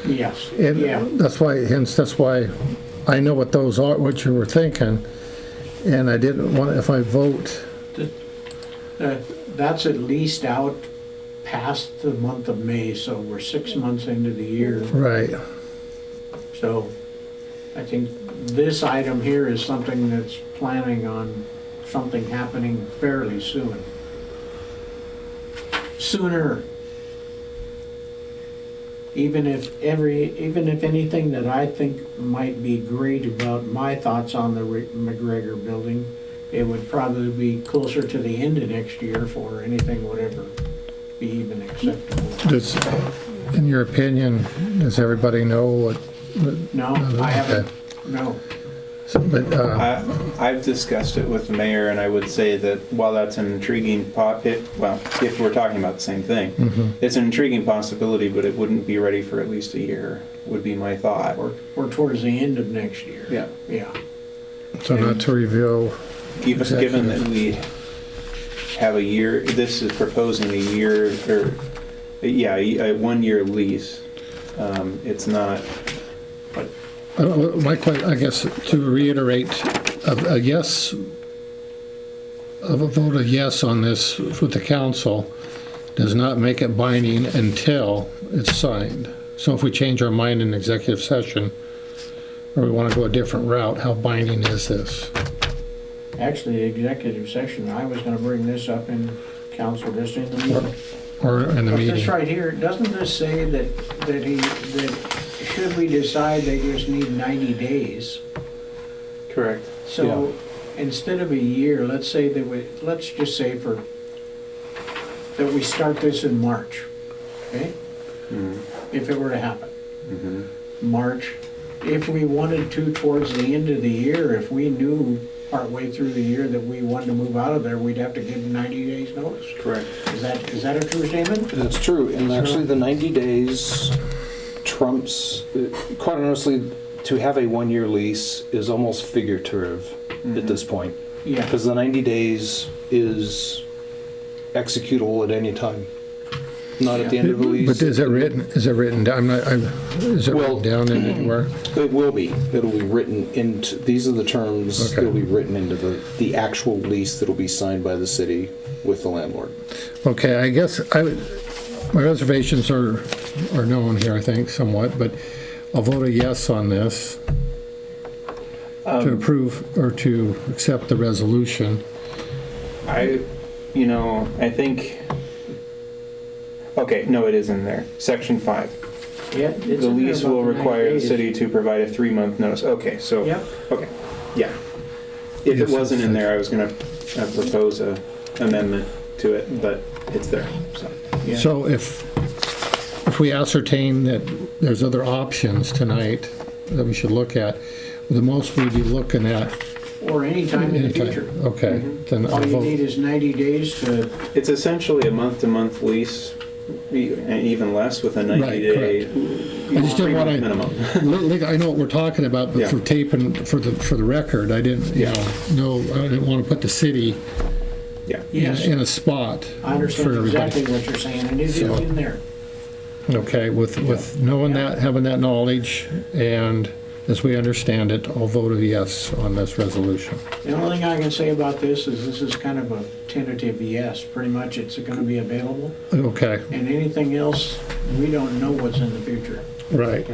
Yes, yeah. and that's why I know what those are, what you were thinking, and I didn't want, if I vote, That's at least out past the month of May, so we're 6 months into the year. right, So I think this item here is something that's planning on something happening fairly soon. Sooner. Even if anything that I think might be great about my thoughts on the McGregor building, it would probably be closer to the end of next year for anything would ever be even acceptable. Does, in your opinion, does everybody know what? No, I haven't, no. But, I've discussed it with the mayor, and I would say that while that's an intriguing if we're talking about the same thing, it's an intriguing possibility, but it wouldn't be ready for at least a year, would be my thought. Or towards the end of next year. Yeah. Yeah. so not to reveal, Given that we have a year, this is proposing a year, or, a 1 year lease. It's not, I guess to reiterate, a yes, a vote of yes on this with the council does not make it binding until it's signed. So if we change our mind in executive session, or we want to go a different route, how binding is this? Actually, the executive session, I was gonna bring this up in council just in the meeting. Or in the But this meeting? right here, doesn't this say that should we decide they just need 90 days? correct. So instead of a year, let's say let's just say that we start this in March, okay? If it were to happen. March, if we wanted to towards the end of the year, if we knew partway through the year that we wanted to move out of there, we'd have to give 90 days notice. Correct. Is that a true statement? That's true, and actually the 90 days trumps, quite honestly, to have a 1 year lease is almost figurative at this point. Yeah. Because the 90 days is executable at any time, not at the end of the lease. But is it written down? Is it Well- written down in anywhere? It will be. It'll be written into, these are the terms Okay. that'll be written into the actual lease that'll be signed by the city with the landlord. Okay, I guess my reservations are known here, I think, somewhat, but I'll vote a yes on this to approve or to accept the resolution. I think, okay, no, it is in there. Section 5. Yeah. it's The in there lease about will the 90 require the days. city to provide a 3-month notice. Okay, so. Yep. Okay, yeah. If Yes, it wasn't in it's- there, I was gonna propose a amendment to it, but it's there, so. Yeah. So if we ascertain that there's other options tonight that we should look at, the most we'd be looking at Or any time in the anytime. future. Okay, then All I'll you need vote. is 90 days to, It's essentially a month-to-month lease, and even less with a 90-day. I just didn't wanna- Minimum. I know what we're talking about, but Yeah. for taping, for the record, I didn't, Yeah. I didn't want to put the city Yeah. yes, in a spot I understand for everybody. exactly what you're saying, and it is So- in there. Okay, with knowing that, having that knowledge, and as we understand it, I'll vote a yes on this resolution. The only thing I can say about this is kind of a tentative yes. Pretty much it's gonna be available, Okay, and anything else, we don't know what's in the future. right.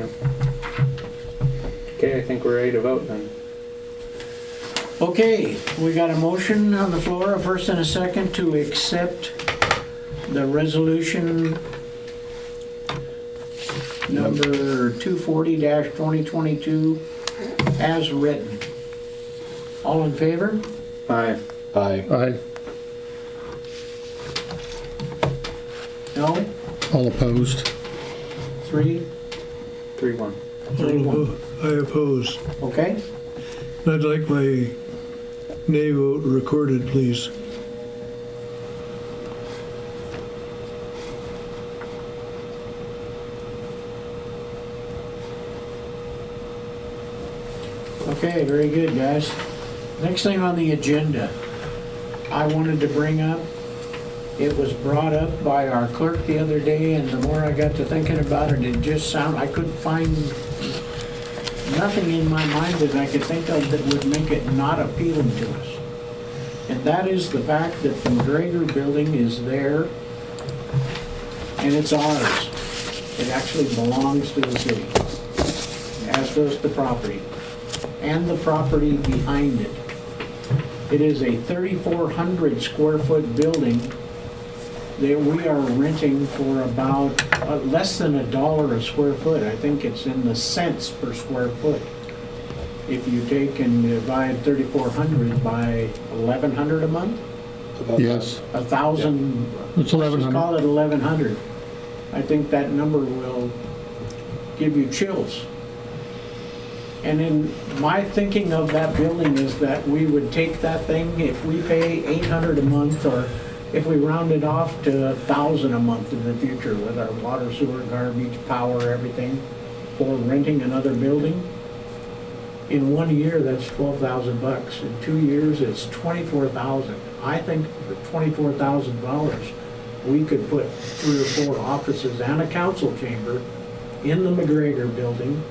Okay, I think we're ready to vote then. Okay, we got a motion on the floor, a first and a second, to accept the resolution number 240-2022 as written. All in favor? Aye. Aye. Aye. No? All opposed? 3? 3-1. I oppose. Okay? I'd like my nay vote recorded, please. Okay, very good, guys. Next thing on the agenda, I wanted to bring up, it was brought up by our clerk the other day, and the more I got to thinking about it, it just I couldn't find nothing in my mind that I could think of that would make it not appealing to us. And that is the fact that the McGregor building is there, and it's ours. It actually belongs to the city, as does the property, and the property behind it. It is a 3,400 square foot building that we are renting for about less than $1 a square foot. I think it's in the cents per square foot. If you take and divide 3,400 by 1,100 a month, Yes, 1,000, it's let's 1,100. call it 1,100. I think that number will give you chills. And in my thinking of that building is that we would take that thing, if we pay 800 a month, or if we round it off to 1,000 a month in the future with our water, sewer, garbage, power, everything, for renting another building, in 1 year, that's $12,000. In 2 years, it's $24,000. I think for $24,000, we could put 3 or 4 offices and a council chamber in the McGregor building.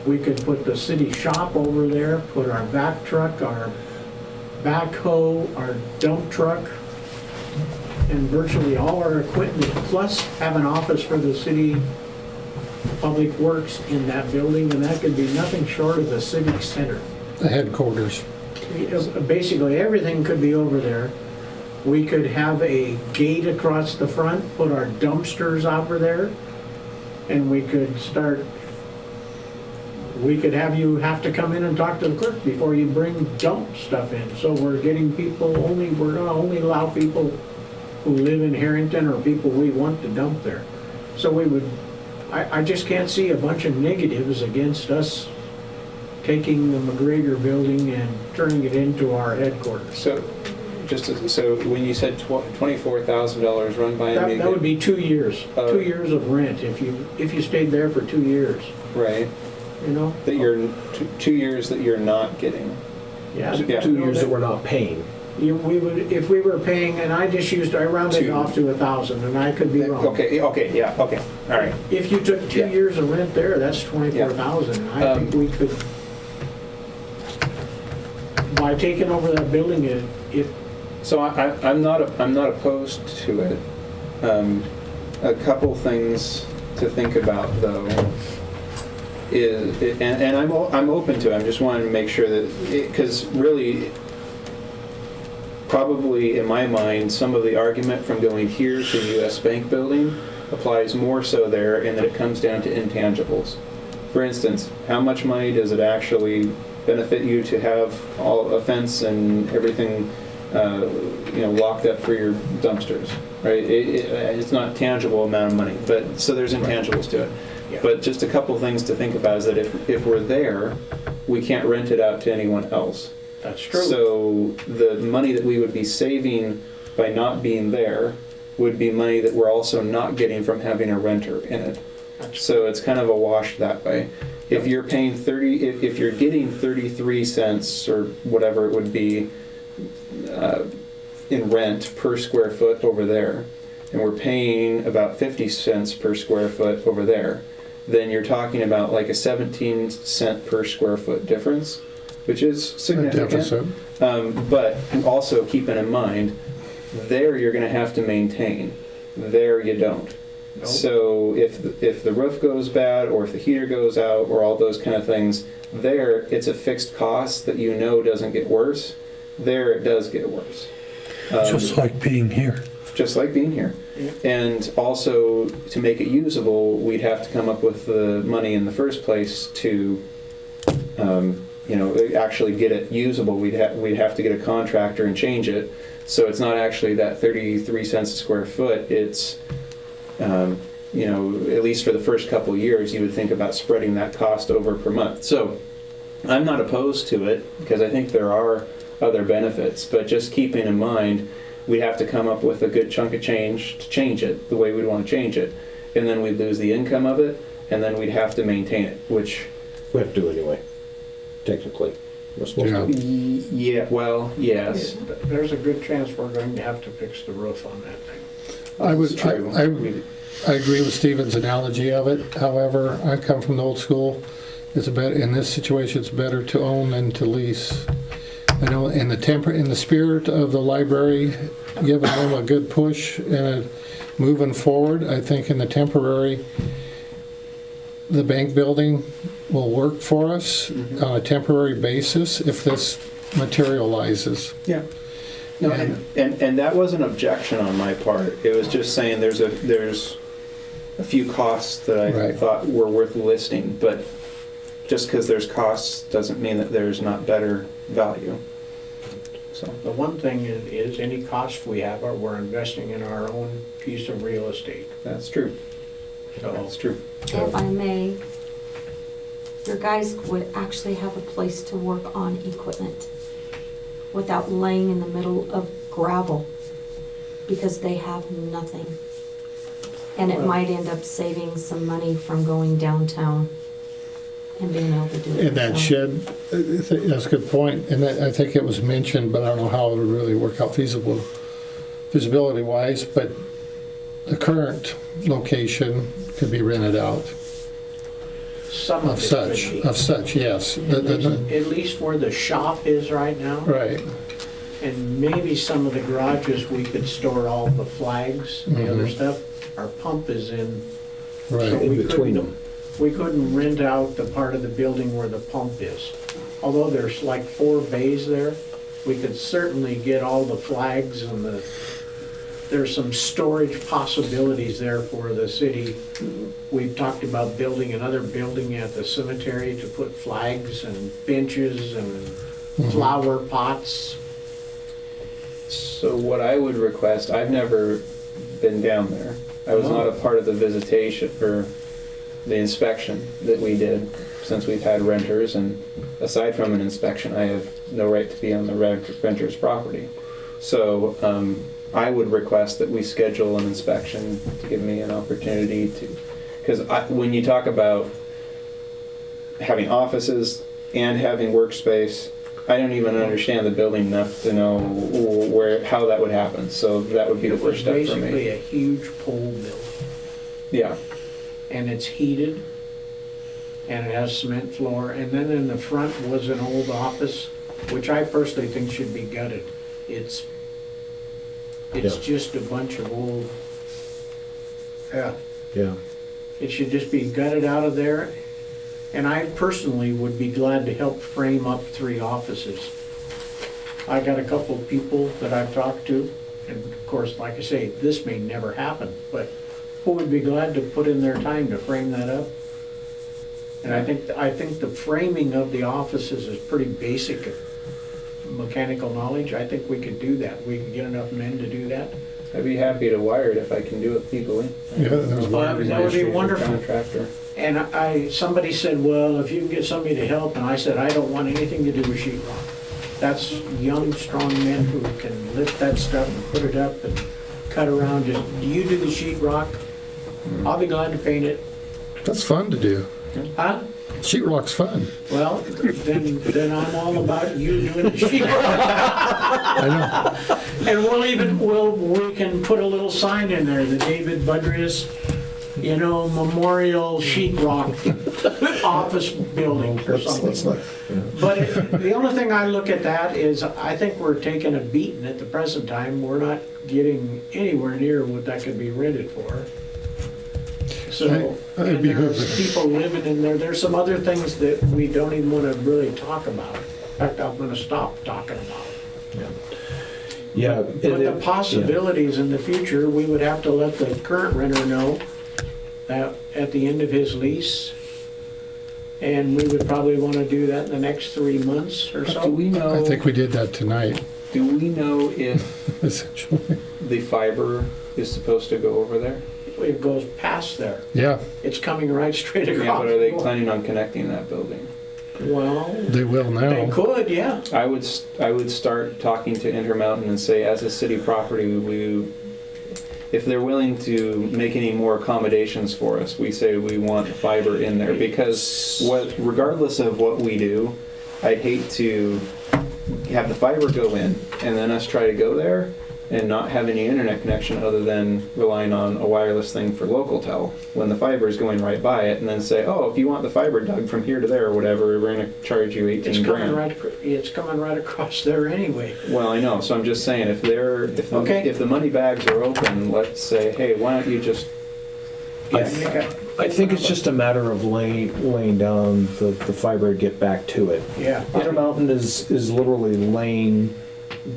We could put the city shop over there, put our vac truck, our backhoe, our dump truck, and virtually all our equipment, plus have an office for the city public works in that building, and that could be nothing short of the civic center. The headquarters. Basically, everything could be over there. We could have a gate across the front, put our dumpsters over there, and we could have you have to come in and talk to the clerk before you bring dump stuff in. So we're getting people we're gonna only allow people who live in Harrington or people we want to dump there. So I just can't see a bunch of negatives against us taking the McGregor building and turning it into our headquarters. So, so when you said $24,000 run by me, That would be 2 years, Oh. 2 years of rent if you stayed there for 2 years, right? you know? That you're 2 years that you're not getting. Yeah. 2 years that we're not paying. We would, if we were paying, and I rounded it off to 1,000, and I could be wrong. Okay, yeah, okay, all right. If you took 2 Yeah. years of rent there, that's 24,000. I think we could, by taking over that building, it, So I'm not opposed to it. A couple things to think about though is, and I'm open to it. I'm just wanting to make sure that, because really, probably in my mind, some of the argument from going here to the U.S. Bank building applies more so there, in that it comes down to intangibles. For instance, how much money does it actually benefit you to have all a fence and everything, locked up for your dumpsters, right? It's not a tangible amount of money, but so there's intangibles to it. Yeah. But just a couple things to think about is that if we're there, we can't rent it out to anyone else. that's true. So the money that we would be saving by not being there would be money that we're also not getting from having a renter in it. So it's kind of a wash that way. If you're paying if you're getting 33 cents or whatever it would be in rent per square foot over there, and we're paying about 50 cents per square foot over there, then you're talking about like a 17 cent per square foot difference, which is A significant. deficit. But also keeping in mind, there you're going to have to maintain. There you don't. Nope. So if the roof goes bad, or if the heater goes out, or all those kind of things, there it's a fixed cost that you know doesn't get worse. There it does get worse. Just like being here. Just like being here. Yeah. And also, to make it usable, we'd have to come up with the money in the first place to, actually get it usable. We'd have to get a contractor and change it. So it's not actually that 33 cents a square foot. It's, at least for the first couple of years, you would think about spreading that cost over per month. So I'm not opposed to it, because I think there are other benefits, but just keeping in mind, we have to come up with a good chunk of change to change it the way we'd want to change it, and then we'd lose the income of it, and then we'd have to maintain it, which We have to do anyway, technically. We're supposed Yeah. to. yeah, well, yes. There's a good chance we're going to have to fix the roof on that thing. It's true. I agree with Stephen's analogy of it. However, I come from the old school. In this situation, it's better to own than to lease. I know in the spirit of the library, giving them a good push and moving forward, I think in the temporary, the bank building will work for us on a temporary basis if this materializes. Yeah. No, and that was an objection on my part. It was just saying there's a few costs that I Right. thought were worth listing, but just because there's costs doesn't mean that there's not better value. So, The one thing is any cost we have, we're investing in our own piece of real estate. that's true. So That's true. If I may, your guys would actually have a place to work on equipment without laying in the middle of gravel, because they have nothing. And it Well- might end up saving some money from going downtown and being able to do it. In that So- shed, that's a good point, and I think it was mentioned, but I don't know how it would really work out feasibility wise, but the current location could be rented out some of of it such, could be. yes. At least where the shop is right now. Right, And maybe some of the garages, we could store all the flags and the other Mhm. stuff. Our pump is in, right. In between them. we couldn't rent out the part of the building where the pump is. Although there's like 4 bays there, we could certainly get all the flags and there's some storage possibilities there for the city. We've talked about building another building at the cemetery to put flags and benches and flower pots. So what I would request, I've never been down there. I was not a part of the visitation or the inspection that we did since we've had renters, and aside from an inspection, I have no right to be on the renter's property. So I would request that we schedule an inspection to give me an opportunity to, because when you talk about having offices and having workspace, I don't even understand the building enough to know how that would happen. So that would be the It was first step for basically me. a huge pole building, Yeah. and it's heated, and it has cement floor, and then in the front was an old office, which I personally think should be gutted. It's Yeah. just a bunch of old, yeah, Yeah. it should just be gutted out of there. And I personally would be glad to help frame up 3 offices. I got a couple of people that I've talked to, and of course, like I say, this may never happen, but who would be glad to put in their time to frame that up? And I think the framing of the offices is pretty basic mechanical knowledge. I think we could do that. We can get enough men to do that. I'd be happy to wire it if I can do it legally. Yeah, there's That would be wonderful. Contractor. And somebody said, well, if you can get somebody to help, and I said, I don't want anything to do with sheet rock. That's young, strong men who can lift that stuff and put it up and cut around. Just, do you do the sheet rock? I'll be glad to paint it. That's fun to do. Huh? Sheetrock's fun. Well, then I'm all about you doing the sheet rock. I know. And we can put a little sign in there, the David Budrias, Memorial Sheet Rock Office Building or something. But the only thing I look at that is, I think we're taking a beating at the present time. We're not getting anywhere near what that could be rented for. So, I'd and be there's hoping. people living in there. There's some other things that we don't even want to really talk about. In fact, I'm going to stop talking about it. Yeah. But the possibilities in the future, we would have to let the current renter know that at the end of his lease, and we would probably want to do that in the next 3 months or Do so. we know? I think we did that tonight, Do we know if essentially. the fiber is supposed to go over there? It goes past there. Yeah, It's coming right straight across. Yeah, but are they planning on connecting that building? Well, they will they now. could, yeah. I would start talking to Intermountain and say, as a city property, if they're willing to make any more accommodations for us, we say we want fiber in there, because regardless of what we do, I'd hate to have the fiber go in and then us try to go there and not have any internet connection other than relying on a wireless thing for local tel when the fiber is going right by it, and then say, oh, if you want the fiber dug from here to there or whatever, we're going to charge you 18 grand. It's coming right across there anyway. Well, I know, so I'm just saying, if Okay. the money bags are open, let's say, hey, why don't you just I think it's just a matter of laying down the fiber to get back to it. Yeah. Intermountain is literally laying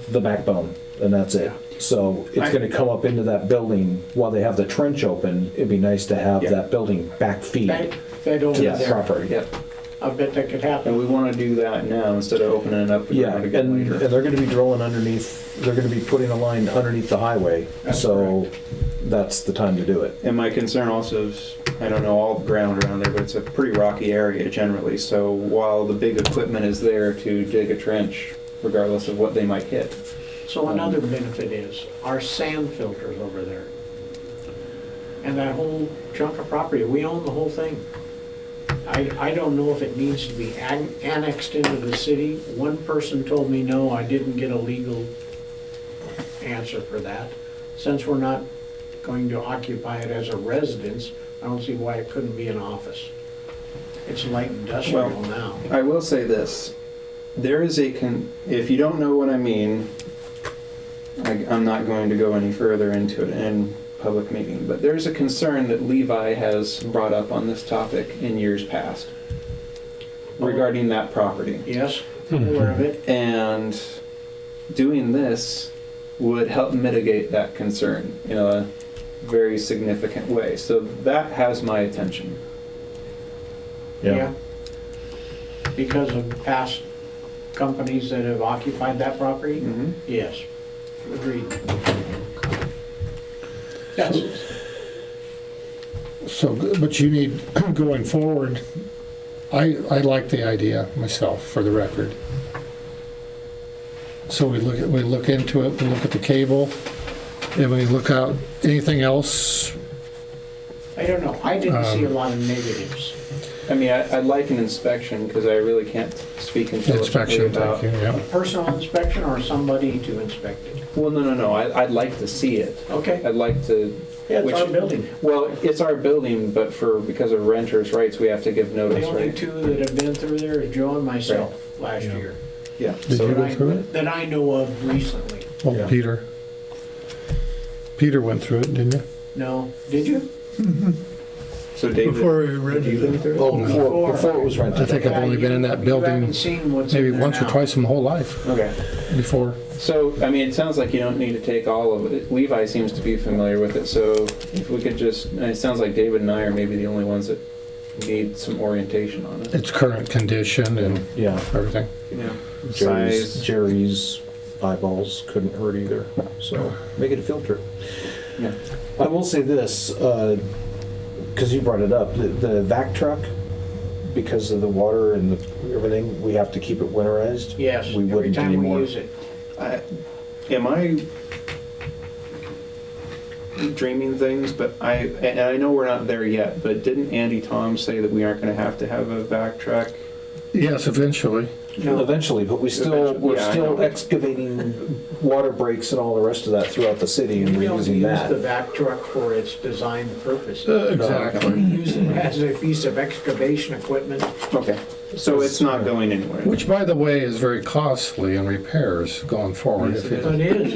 the backbone, and that's it. So it's going to come up into that building while they have the trench open. It'd be nice to have Yeah. that building back feed Fed over to that there. property. Yep. I bet that could And happen. we want to do that now instead of opening it up and Yeah, trying to and, get and later. they're going to be drilling underneath. They're going to be putting a line underneath the highway. That's So that's the time to do it. And my concern also is, I don't know all the ground around there, but it's a pretty rocky area generally. So while the big equipment is there to dig a trench, regardless of what they might hit. So another benefit is our sand filters over there. And that whole chunk of property, we own the whole thing. I don't know if it needs to be annexed into the city. One person told me no, I didn't get a legal answer for that. Since we're not going to occupy it as a residence, I don't see why it couldn't be an office. It's light industrial Well, now. I will say this, there is if you don't know what I mean, I'm not going to go any further into it in public meeting, but there's a concern that Levi has brought up on this topic in years past regarding that property. Yes, I'm aware of it. And doing this would help mitigate that concern in a very significant way. So that has my attention. Yeah. Because of past companies that have occupied that property? Mhm. Yes, agreed. Yes, So, but you need, going forward, I like the idea myself, for the record. So we look into it, we look at the cable, and we look out, anything else? I don't know, I didn't see a lot of negatives. I mean, I'd like an inspection because I really can't speak intelligently Inspection, about. thank you, yeah. Personal inspection or somebody to inspect it? Well, no. I'd like to see it. Okay, I'd like to. yeah, it's our which- building. Well, it's our building, but because of renters' rights, we have to give The notice, only right? two that have been through there is Joe and myself last Yeah. year. Yeah. Did So you go That I- through it? That I know of recently. Oh, Yeah. Peter went through it, didn't you? No, did you? So David. Before we rented have you been it. through it? Oh, before it was rented. I think I've only been in that You building haven't seen what's maybe in there once or now. twice in my whole life Okay. before. So, I mean, it sounds like you don't need to take all of it. Levi seems to be familiar with it, so if we could just, and it sounds like David and I are maybe the only ones that need some orientation on it. Its current condition and Yeah. everything. Yeah. Jerry's, Size. Jerry's eyeballs couldn't hurt either. So make it a filter. Yeah. I will say this, because you brought it up, the vac truck, because of the water and everything, we have to keep it winterized. Yes, We every wouldn't time we anymore. use it. Am I dreaming things? But and I know we're not there yet, but didn't Andy Tom say that we aren't going to have a vac truck? Yes, eventually. No, Eventually, but we're Eventually, yeah, I still know. excavating water breaks and all the rest of that throughout the city and we don't reusing use that. the vac truck for its design purpose. Exactly. We use it as a piece of excavation equipment. Okay. So it's not going anywhere. Which, by the way, is very costly in repairs going forward. Yes, If it you- But it is.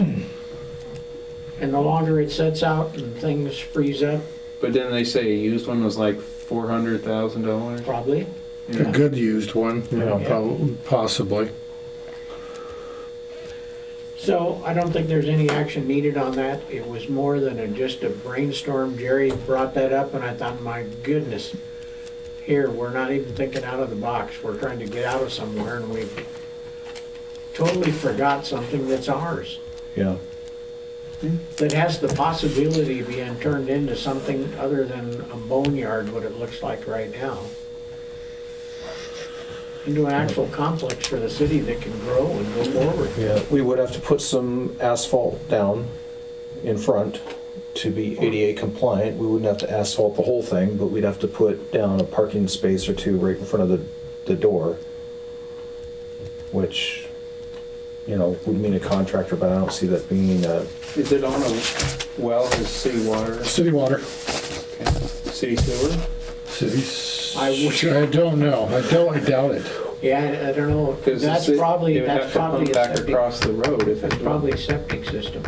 And the longer it sets out and things freeze up, But didn't they say a used one was like $400,000? probably. A good used one, Yeah. possibly. So I don't think there's any action needed on that. It was more than just a brainstorm. Jerry brought that up and I thought, my goodness, here, we're not even thinking out of the box. We're trying to get out of somewhere and we've totally forgot something that's ours, Yeah. that has the possibility of being turned into something other than a boneyard, what it looks like right now. Into an actual complex for the city that can grow and go forward. Yeah, we would have to put some asphalt down in front to be ADA compliant. We wouldn't have to asphalt the whole thing, but we'd have to put down a parking space or two right in front of the door, which, you know, would mean a contractor, but I don't see that being a, Is it on a well, is city water, City water. city sewer? I don't know. I doubt it. Yeah, I don't know. Because That's it probably, would that's have to come probably a back septic. across the road if That's it's probably a septic system.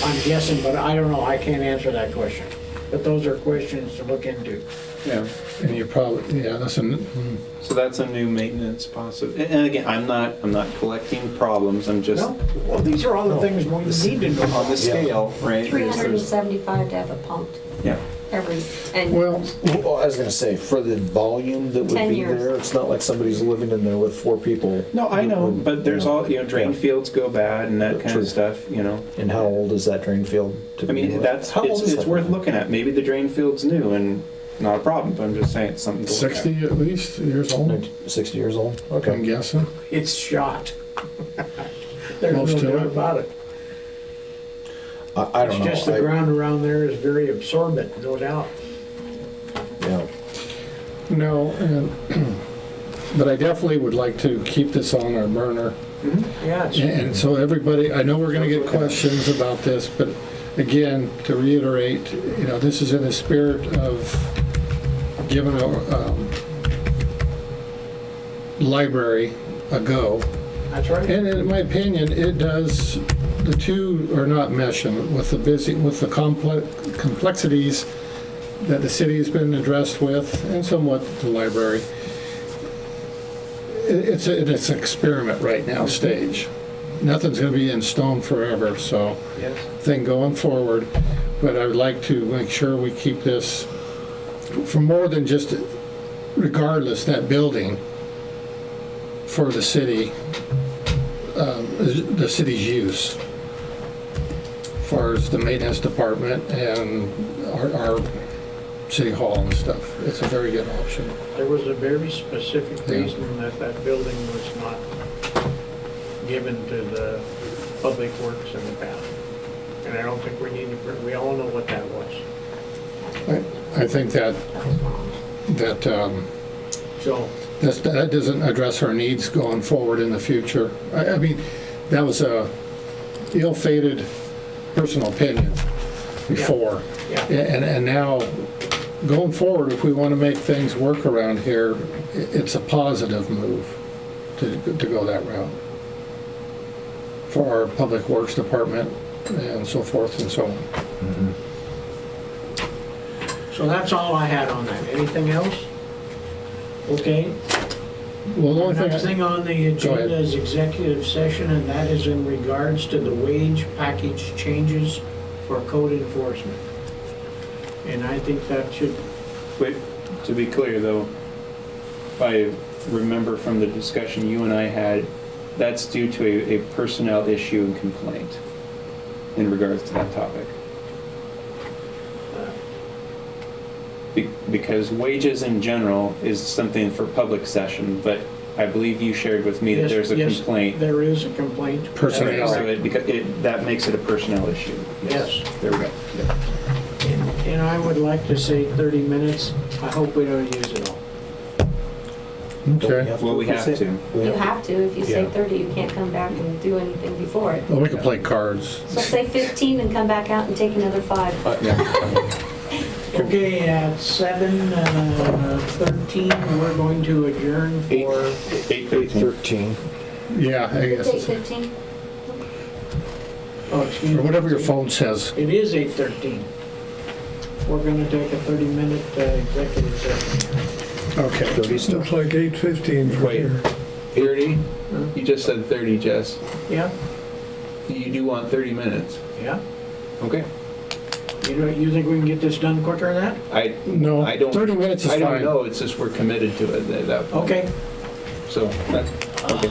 I'm guessing, but I don't know, I can't answer that question. But those are questions to look into. Yeah. And you probably, yeah, that's So that's a new maintenance possible. And again, I'm not collecting problems. I'm just No, well, these are all the things we need to know. on the scale, right? $375 to have it pumped Yeah. and well, Well, I was gonna say, for the volume that would 10 be years. there, it's not like somebody's living in there with 4 people. No, I know, but there's all, drain Yeah. fields go bad and that kind True. of stuff, And how old is that drain field? to I mean, begin with? that's, How old it's is that worth one? looking at. Maybe the drain field's new and not a problem, but I'm just saying it's something to look at. 60 at least years old, 60 years old? I'm Okay. guessing. It's shot. There's Most no of doubt it. about it. I don't It's know. just the ground around there is very absorbent, no doubt. Yeah. No, and, but I definitely would like to keep this on our burner. Yeah, it's, And so everybody, I know we're gonna get questions about this, but again, to reiterate, this is in the spirit of giving a library a go. that's right. And in my opinion, it does, the two are not meshing with the complexities that the city has been addressed with, and somewhat the library. It's an experiment right now stage. Nothing's gonna be in stone forever, so Yes. thing going forward. But I would like to make sure we keep this for more than just, regardless, that building for the city, the city's use. As far as the maintenance department and our city hall and stuff. It's a very good option. There was a very specific Yeah. reason that that building was not given to the public works in the past. And I don't think we need to, we all know what that was. I think that So, that doesn't address our needs going forward in the future. I mean, that was a ill-fated personal opinion before. yeah, And now, going forward, if we want to make things work around here, it's a positive move to go that route for our public works department and so forth and so on. so that's all I had on that. Anything else? Okay. Well, the only Next thing, thing on the Go ahead. agenda is executive session, and that is in regards to the wage package changes for code enforcement. And I think that should, Wait, to be clear though, if I remember from the discussion you and I had, that's due to a personnel issue and complaint in regards to that topic. Because wages in general is something for public session, but I believe you shared with me that Yes, there's a yes. complaint. there is a complaint. Personnel. So that makes it a personnel issue. Yes. There we go. And I would like to say 30 minutes. I hope we don't use it all. okay. Well, we have to. you have to. If you say Yeah. 30, you can't come back and do anything before it. Well, we could play cards. So say 15 and come back out and take another 5. Okay, at 7:13, we're going to adjourn for, 8:13. Yeah, I guess, Take it's- 15? oh, excuse or me. whatever your phone says. It is 8:13. We're going to take a 30-minute executive session. Okay. 30 still. Looks like 8:15 from Wait. here. 30? You just said 30, Jess. Yeah, You do want 30 minutes. yeah. Okay. You think we can get this done quicker than that? No, I don't. 30 minutes is I don't fine. know, it's just we're committed to it at that point. Okay. So, okay.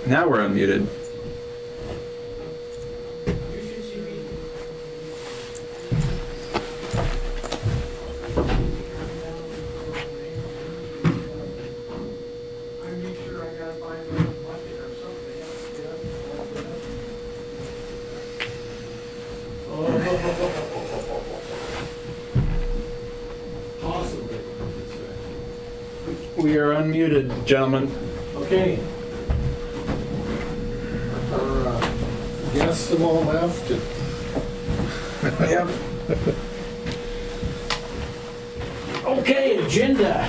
Now we're unmuted. We are unmuted, gentlemen. Okay. Guests have all left. Yep. Okay, agenda.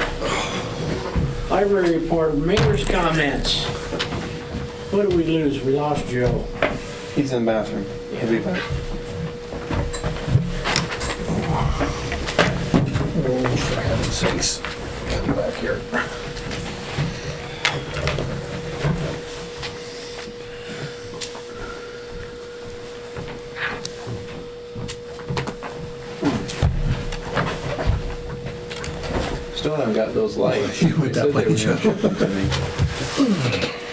Library report, mayor's comments. What did we lose? We lost Joe. He's in the bathroom. He'll be back. Oh, for heaven's sakes. Come back here. Still haven't got those lights. You went that way, Joe.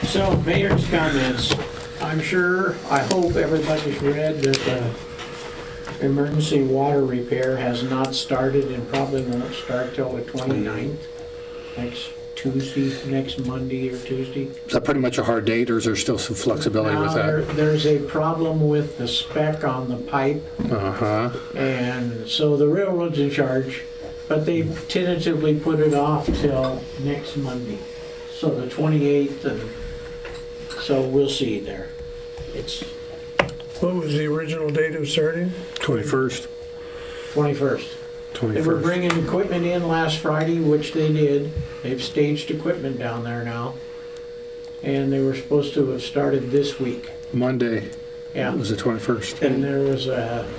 So, mayor's comments. I'm sure, I hope everybody's read that the emergency water repair has not started and probably won't start till the 29th. Next Tuesday, next Monday or Tuesday. Is that pretty much a hard date, or is there still some flexibility with Now, that? there's a problem with the spec on the pipe, Uh-huh. and so the railroad's in charge, but they tentatively put it off till next Monday. So the 28th, and so we'll see there. It's What was the original date of starting? 21st, 21st. They were 21st. bringing equipment in last Friday, which they did. They've staged equipment down there now. And they were supposed to have started this week. Monday Yeah. was the 21st. And there was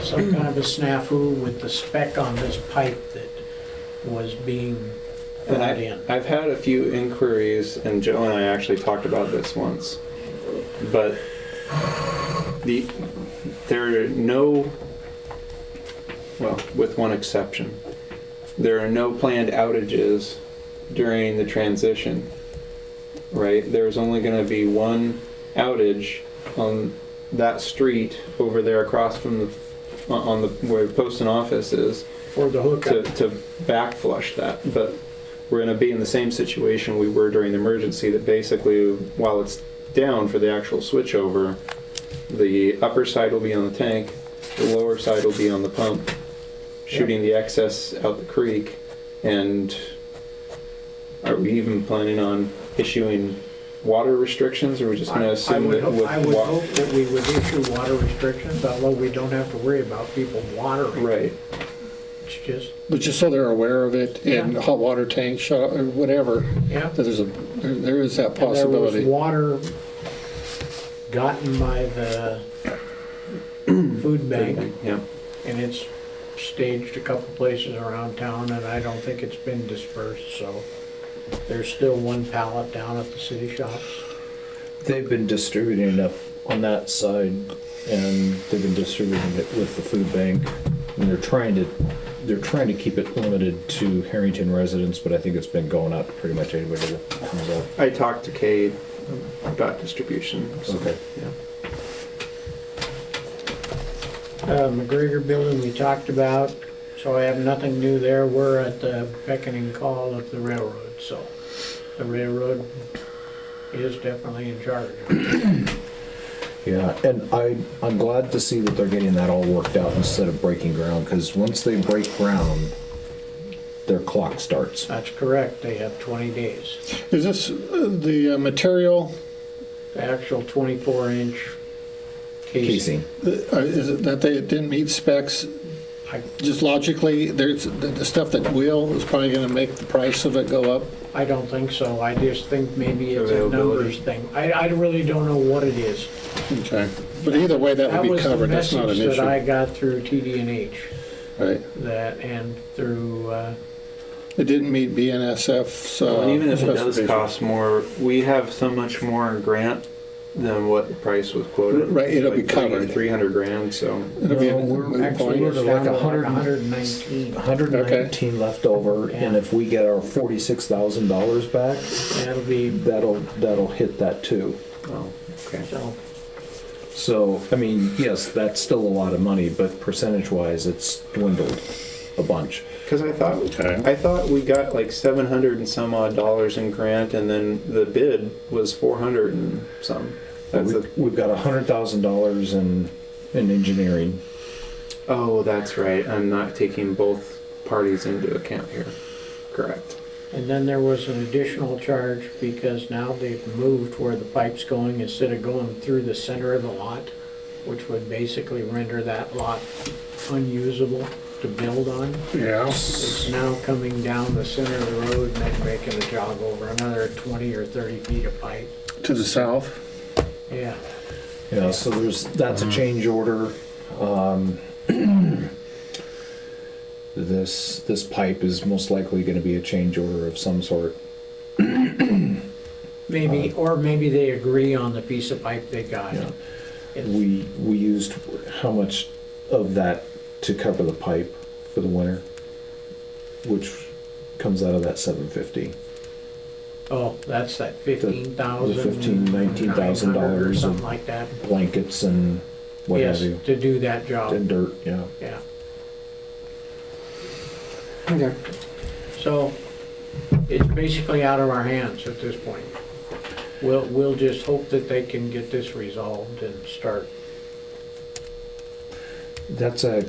some kind of a snafu with the spec on this pipe that was being And brought in. I've had a few inquiries, and Joe and I actually talked about this once, but there are no, well, with one exception, there are no planned outages during the transition, right? There's only going to be one outage on that street over there across from on the where Poston office is, For the hookup. to back flush that, but we're gonna be in the same situation we were during the emergency, that basically, while it's down for the actual switchover, the upper side will be on the tank, the lower side will be on the pump, shooting the excess out the creek. And are we even planning on issuing water restrictions, or are we just gonna assume that with I would hope that we would issue water restrictions, although we don't have to worry about people watering. Right. It's just, But just so they're aware of it, and Yeah. hot water tank, shut, or whatever, yeah. that there is that And there was possibility. water gotten by the food bank, Yeah. and it's staged a couple places around town, and I don't think it's been dispersed, so there's still one pallet down at the city shops. They've been distributing it up on that side, and they've been distributing it with the food bank. And they're trying to keep it limited to Harrington residents, but I think it's been going out to pretty much anybody that comes up. I talked to Cade about distribution. So, Okay. yeah. McGregor building we talked about, so I have nothing new there. We're at the beckoning call of the railroad, so the railroad is definitely in charge. Yeah, and I'm glad to see that they're getting that all worked out instead of breaking ground, because once they break ground, their clock starts. That's correct, they have 20 days. Is this the material, The actual 24-inch casing. Casey. is it that they didn't meet specs? I, Just logically, there's the stuff that will is probably going to make the price of it go up. I don't think so, I just think maybe it's a Availability. numbers thing. I really don't know what it is. Okay. But either way, that That would be was the covered. That's not an message that I issue. got through TD&H, Right. that, and through, It didn't meet BNSF's. And even if it does specifications. cost more, we have so much more grant than what the price was quoted. Right, it'll be Like covered. 300 grand, so. It'll be a No, we're moot actually point. it's Like down to 100 119. 119 left over, and Yeah. if we get our $46,000 back, That'll be, that'll hit that too. Oh, okay. So, So, I mean, yes, that's still a lot of money, but percentage-wise, it's dwindled a bunch. Because I thought we got like 700 and some odd dollars in grant, and then the bid was 400 and some. That's We've got $100,000 in engineering. oh, that's right. I'm not taking both parties into account here. Correct. and then there was an additional charge because now they've moved where the pipe's going instead of going through the center of the lot, which would basically render that lot unusable to build on. Yeah. It's now coming down the center of the road and then making a jog over another 20 or 30 feet of pipe. To the south? Yeah. Yeah, so that's a change order. This pipe is most likely gonna be a change order of some sort. Maybe, or maybe they agree on the piece of pipe they got. Yeah. It- We used how much of that to cover the pipe for the winter? Which comes out of that 750. Oh, that's that 15,000. The $19,000 or something of like that. blankets and what Yes, have you. to do that job, And dirt, yeah. yeah. Okay. So, it's basically out of our hands at this point. We'll just hope that they can get this resolved and start. That's a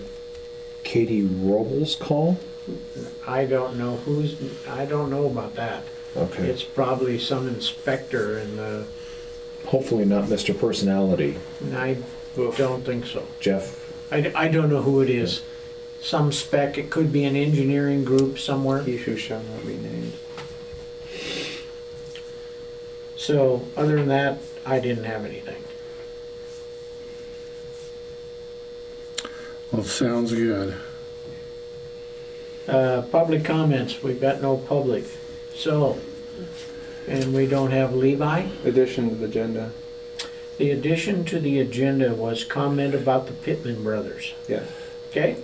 Katie Robles call? I don't know about that. Okay. It's probably some inspector in the, Hopefully not Mr. Personality, I don't think so. Jeff. I don't know who it is. Some spec, it could be an engineering group somewhere. He who shall not be named. So, other than that, I didn't have anything. Well, sounds good. Public comments, we've got no public. So, and we don't have Levi. Addition to the agenda. The addition to the agenda was comment about the Pittman brothers. Yeah. Okay?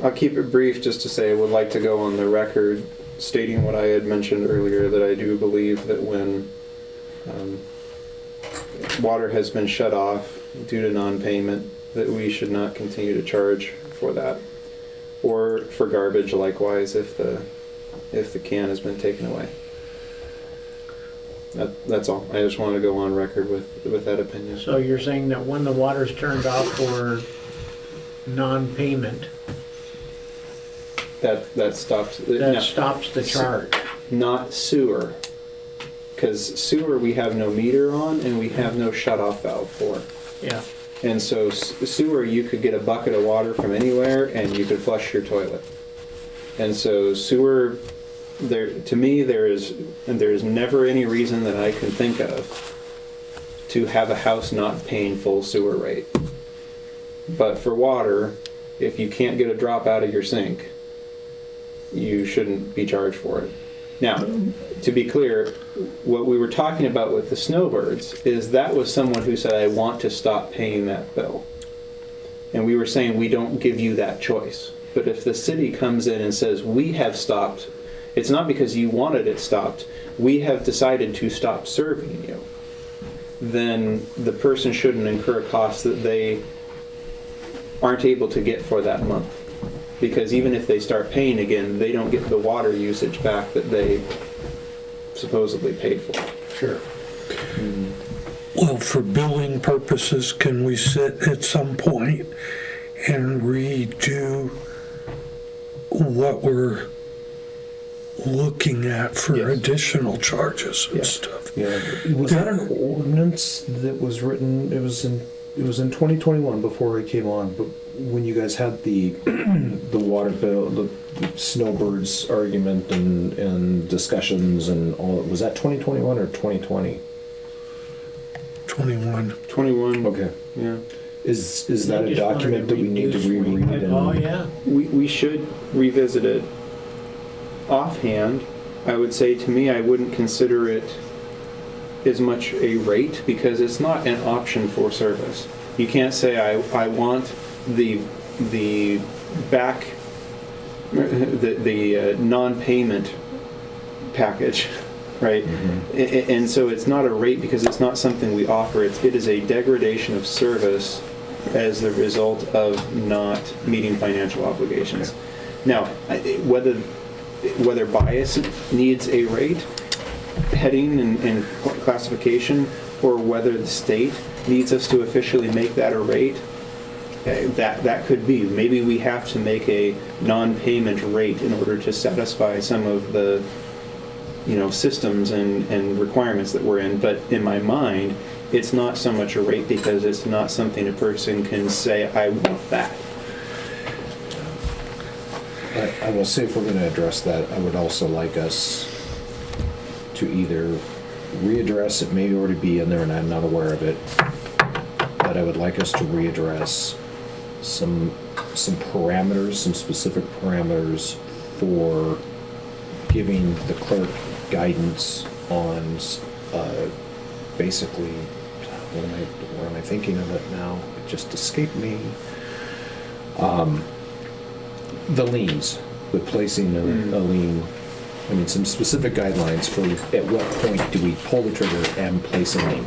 I'll keep it brief just to say I would like to go on the record stating what I had mentioned earlier, that I do believe that when water has been shut off due to non-payment, that we should not continue to charge for that. Or for garbage likewise if the can has been taken away. That's all. I just want to go on record with that opinion. So you're saying that when the water's turned off for non-payment, That stops. that stops the charge? Not sewer. Because sewer we have no meter on and we have no shut-off valve for. Yeah. And so sewer, you could get a bucket of water from anywhere and you could flush your toilet. And so sewer, to me, there is never any reason that I can think of to have a house not paying full sewer rate. But for water, if you can't get a drop out of your sink, you shouldn't be charged for it. Now, to be clear, what we were talking about with the snowbirds is that was someone who said, I want to stop paying that bill. And we were saying, we don't give you that choice. But if the city comes in and says, we have stopped, it's not because you wanted it stopped, we have decided to stop serving you, then the person shouldn't incur costs that they aren't able to get for that month. Because even if they start paying again, they don't get the water usage back that they supposedly paid for. Sure. Well, for billing purposes, can we sit at some point and redo what we're looking at for Yes. additional charges and Yes. stuff? Yeah. Was that an ordinance that was written? It was in 2021 before it came on. But when you guys had the the water bill, the snowbirds argument and discussions and all, was that 2021 or 2020? 21. 21. Okay. Yeah. Is They that a just wanted document that we need to reduce reread? rate. And, Oh, yeah. We should revisit it. Offhand, I would say to me, I wouldn't consider it as much a rate because it's not an option for service. You can't say I want the back the non-payment package right? And so it's not a rate because it's not something we offer. It is a degradation of service as the result of not meeting financial obligations. Now, whether bias needs a rate, heading and classification, or whether the state needs us to officially make that a rate, that could be. Maybe we have to make a non-payment rate in order to satisfy some of the systems and requirements that we're in. But in my mind, it's not so much a rate because it's not something a person can say, I want that. I will say if we're going to address that, I would also like us to either readdress, it may already be in there and I'm not aware of it, but I would like us to readdress some parameters, some specific parameters for giving the clerk guidance on basically, what am I thinking of it now? It just escaped me. The liens, the placing a lien. I mean, some specific guidelines for at what point do we pull the trigger and place a lien?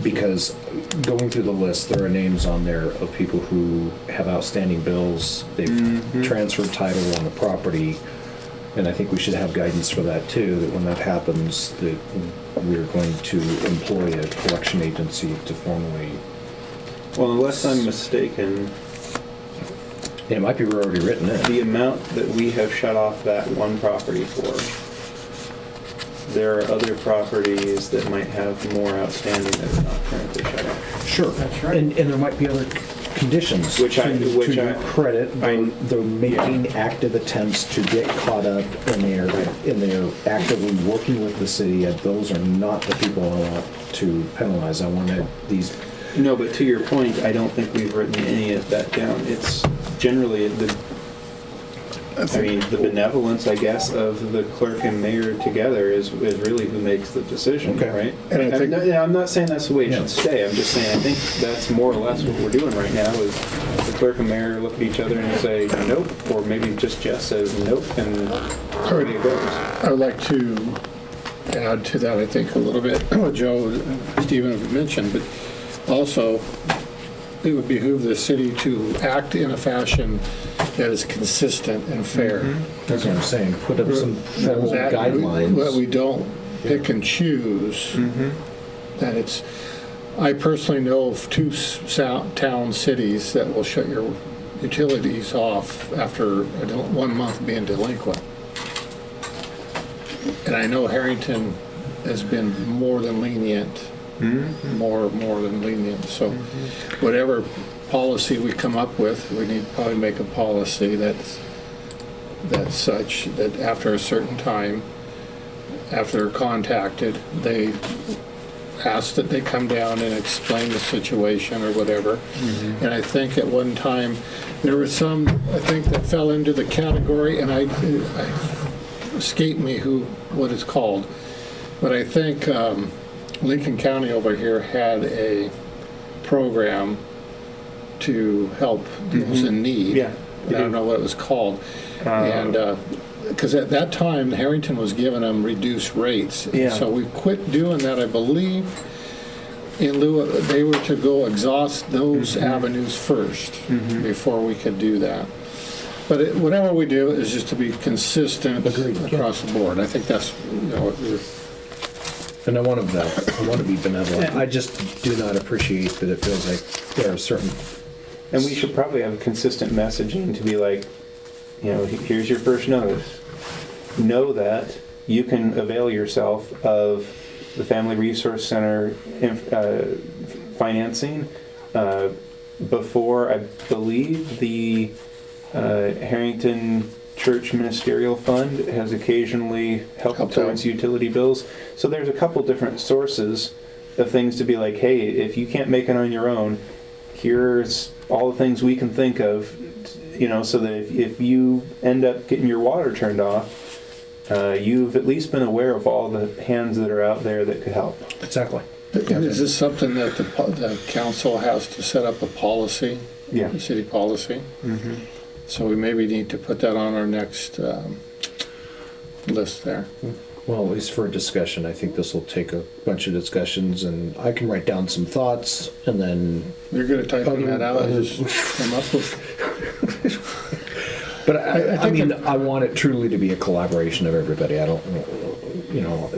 Because going through the list, there are names on there of people who have outstanding bills. They've transferred title on the property, and I think we should have guidance for that too. That when that happens, that we're going to employ a collection agency to formally. Well, unless I'm mistaken, It might be already written in. the amount that we have shut off that one property for, there are other properties that might have more outstanding that are not currently shut off. Sure. That's right. And there might be other conditions. Which I- to which your I- credit, they're making active attempts to get caught up and they're actively working with the city, and those are not the people I want to penalize. I wanted these. No, but to your point, I don't think we've written any of that down. It's generally the benevolence, I guess, of the clerk and mayor together is really who makes the decision, Okay. right? And I think- I'm not saying that's the way it Yeah. should stay. I'm just saying I think that's more or less what we're doing right now is the clerk and mayor look at each other and say nope, or maybe just Jess says nope, and away it goes. I would like to add to that, I think, a little bit, what Joe and Stephen have mentioned, but also it would behoove the city to act in a fashion that is consistent and fair. That's what I'm saying. Put up some formal That guidelines. we don't pick and choose. That it's, I personally know of two town cities that will shut your utilities off after 1 month being delinquent. And I know Harrington has been more than lenient, more than lenient. So whatever policy we come up with, we need to probably make a policy that's such that after a certain time, after they're contacted, they ask that they come down and explain the situation or whatever. And I think at one time, there was some, I think, that fell into the category, and I escaped me what it's called, but I think Lincoln County over here had a program to help those in need. Yeah. I don't know what it was called. And because at that time, Harrington was giving them reduced rates. Yeah. So we quit doing that, I believe, in lieu of, they were to go exhaust those avenues first before we could do that. But whatever we do is just to be consistent across the board. I think that's, And I want to be benevolent. I just do not appreciate that it feels like there are certain. And we should probably have consistent messaging to be like, here's your first notice. Know that you can avail yourself of the Family Resource Center financing before, I believe, the Harrington Church Ministerial Fund has occasionally helped towards utility bills. So there's a couple different sources of things to be like, hey, if you can't make it on your own, here's all the things we can think of, so that if you end up getting your water turned off, you've at least been aware of all the hands that are out there that could help. Exactly. is this something that the council has to set up a policy? Yeah. A city policy? So we maybe need to put that on our next list there. Well, at least for a discussion, I think this will take a bunch of discussions, and I can write down some thoughts, and then. You're good at typing that out, Other- just come up with. But I I think mean, I want it truly to be a collaboration of everybody. I don't, you know,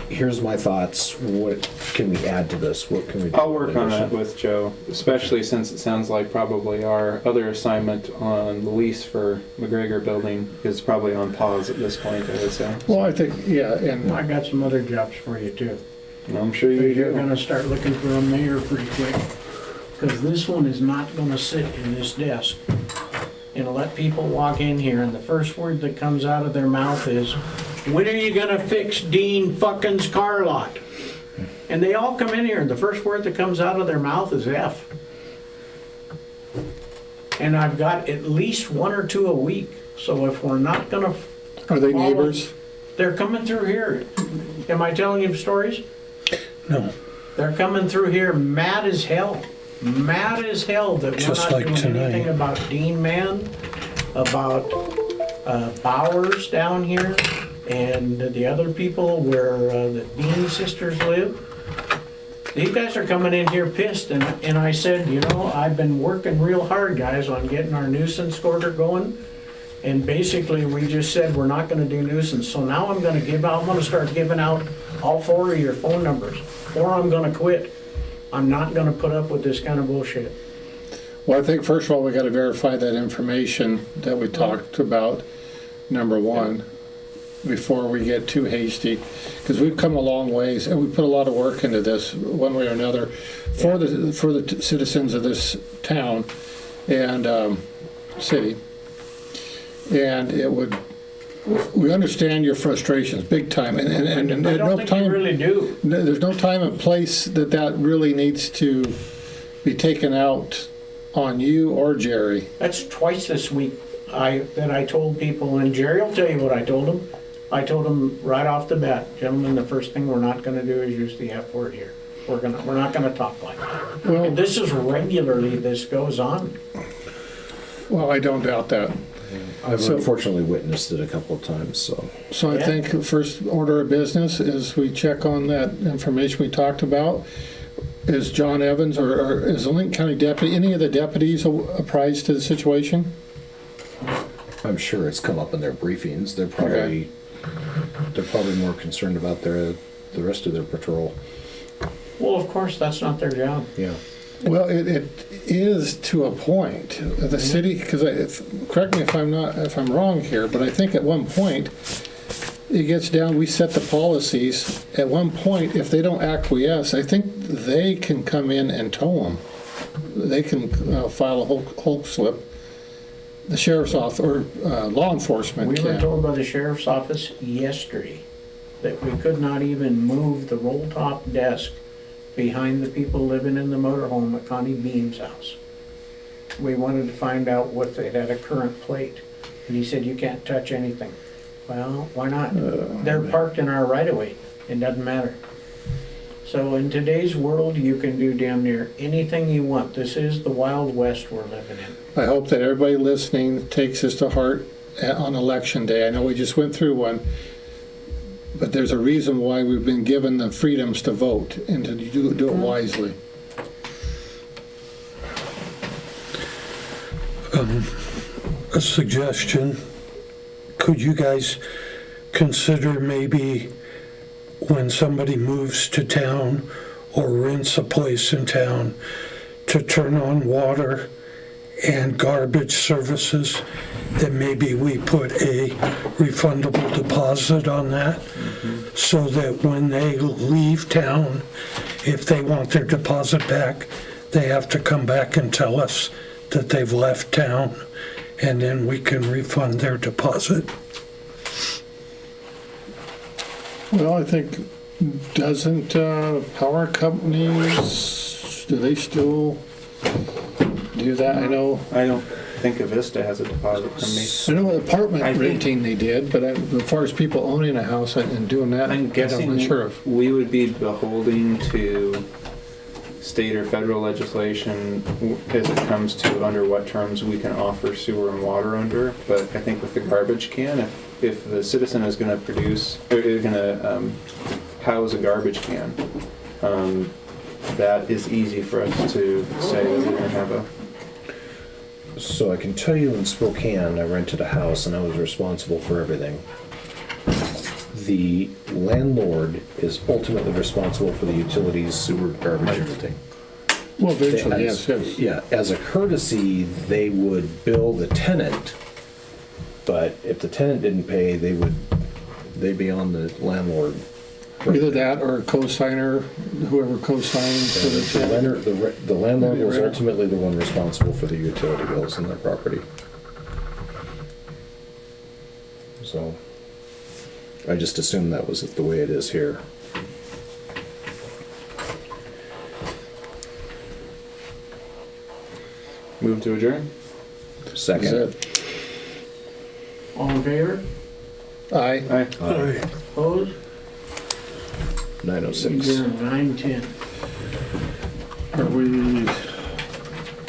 here's my thoughts. What can we add to this? What can we do? I'll work on that with Joe, especially since it sounds like probably our other assignment on the lease for McGregor Building is probably on pause at this point, I would say. Well, I think, yeah, and I got some other jobs for you too. I'm sure you You're do. gonna start looking for a mayor pretty quick. Because this one is not gonna sit in this desk and let people walk in here and the first word that comes out of their mouth is, when are you gonna fix Dean fucking's car lot? And they all come in here and the first word that comes out of their mouth is F. And I've got at least one or two a week. So if we're not gonna, are they neighbors? they're coming through here. Am I telling you stories? No, They're coming through here mad as hell. Mad as hell that we're Just not like doing tonight. anything about Dean Man, about Bowers down here, and the other people where the Dean sisters live. These guys are coming in here pissed, and I said, you know, I've been working real hard, guys, on getting our nuisance order going. And basically, we just said we're not gonna do nuisance. So now I'm gonna start giving out all four of your phone numbers, or I'm gonna quit. I'm not gonna put up with this kind of bullshit. Well, I think first of all, we gotta verify that information that we talked about, number one, before we get too hasty. Because we've come a long ways, and we put a lot of work into this, one way or another, for the citizens of this town and city. And it would, we understand your frustrations, big time, and I there's don't no think you time, really do. there's no time and place that really needs to be taken out on you or Jerry. That's twice this week that I told people, and Jerry will tell you what I told him. I told him right off the bat, gentlemen, the first thing we're not gonna do is use the F word here. We're not gonna talk like that. Well, And this is regularly, this goes on. well, I don't doubt that. I've So- unfortunately witnessed it a couple of times, so. So I Yeah. think the first order of business is we check on that information we talked about. Is John Evans or is the Lincoln County deputy, any of the deputies apprised to the situation? I'm sure it's come up in their briefings. They're probably more concerned about the rest of their patrol. Well, of course, that's not their job. Yeah. Well, it is to a point. The city, because correct me if I'm wrong here, but I think at one point, it gets down, we set the policies. At one point, if they don't acquiesce, I think they can come in and tow them. They can file a whole slip. The sheriff's office, or law enforcement We were can. told by the sheriff's office yesterday that we could not even move the roll-top desk behind the people living in the motorhome at Connie Beam's house. We wanted to find out what they had a current plate, and he said, you can't touch anything. Well, why not? They're parked in our right-of-way, it doesn't matter. So in today's world, you can do damn near anything you want. This is the Wild West we're living in. I hope that everybody listening takes this to heart on election day. I know we just went through one, but there's a reason why we've been given the freedoms to vote and to do it wisely. a suggestion. Could you guys consider maybe when somebody moves to town or rents a place in town to turn on water and garbage services, that maybe we put a refundable deposit on that, so that when they leave town, if they want their deposit back, they have to come back and tell us that they've left town, and then we can refund their deposit. Well, I think, doesn't power companies, do they still do that? I know I don't think Avista has a deposit from me. I know apartment I think- renting they did, but as far as people owning a house and doing that, I'm I'm guessing not sure of. we would be beholden to state or federal legislation as it comes to under what terms we can offer sewer and water under, but I think with the garbage can, if the citizen is gonna produce, or is gonna house a garbage can, that is easy for us to say that we're gonna have a, So I can tell you in Spokane, I rented a house and I was responsible for everything. The landlord is ultimately responsible for the utilities, sewer, garbage, everything. Well, eventually, As- yes, yes. Yeah, as a courtesy, they would bill the tenant, but if the tenant didn't pay, they'd be on the landlord. Either that or a cosigner, whoever co-signed for the The tenant. landlord, the landlord was Renter. ultimately the one responsible for the utility bills in their property. So, I just assumed that was the way it is here. move to adjourn? Is Second. that- All in favor? Aye. Aye. Aye. Opposed? 9:06. Adjourned, 9:10. Are we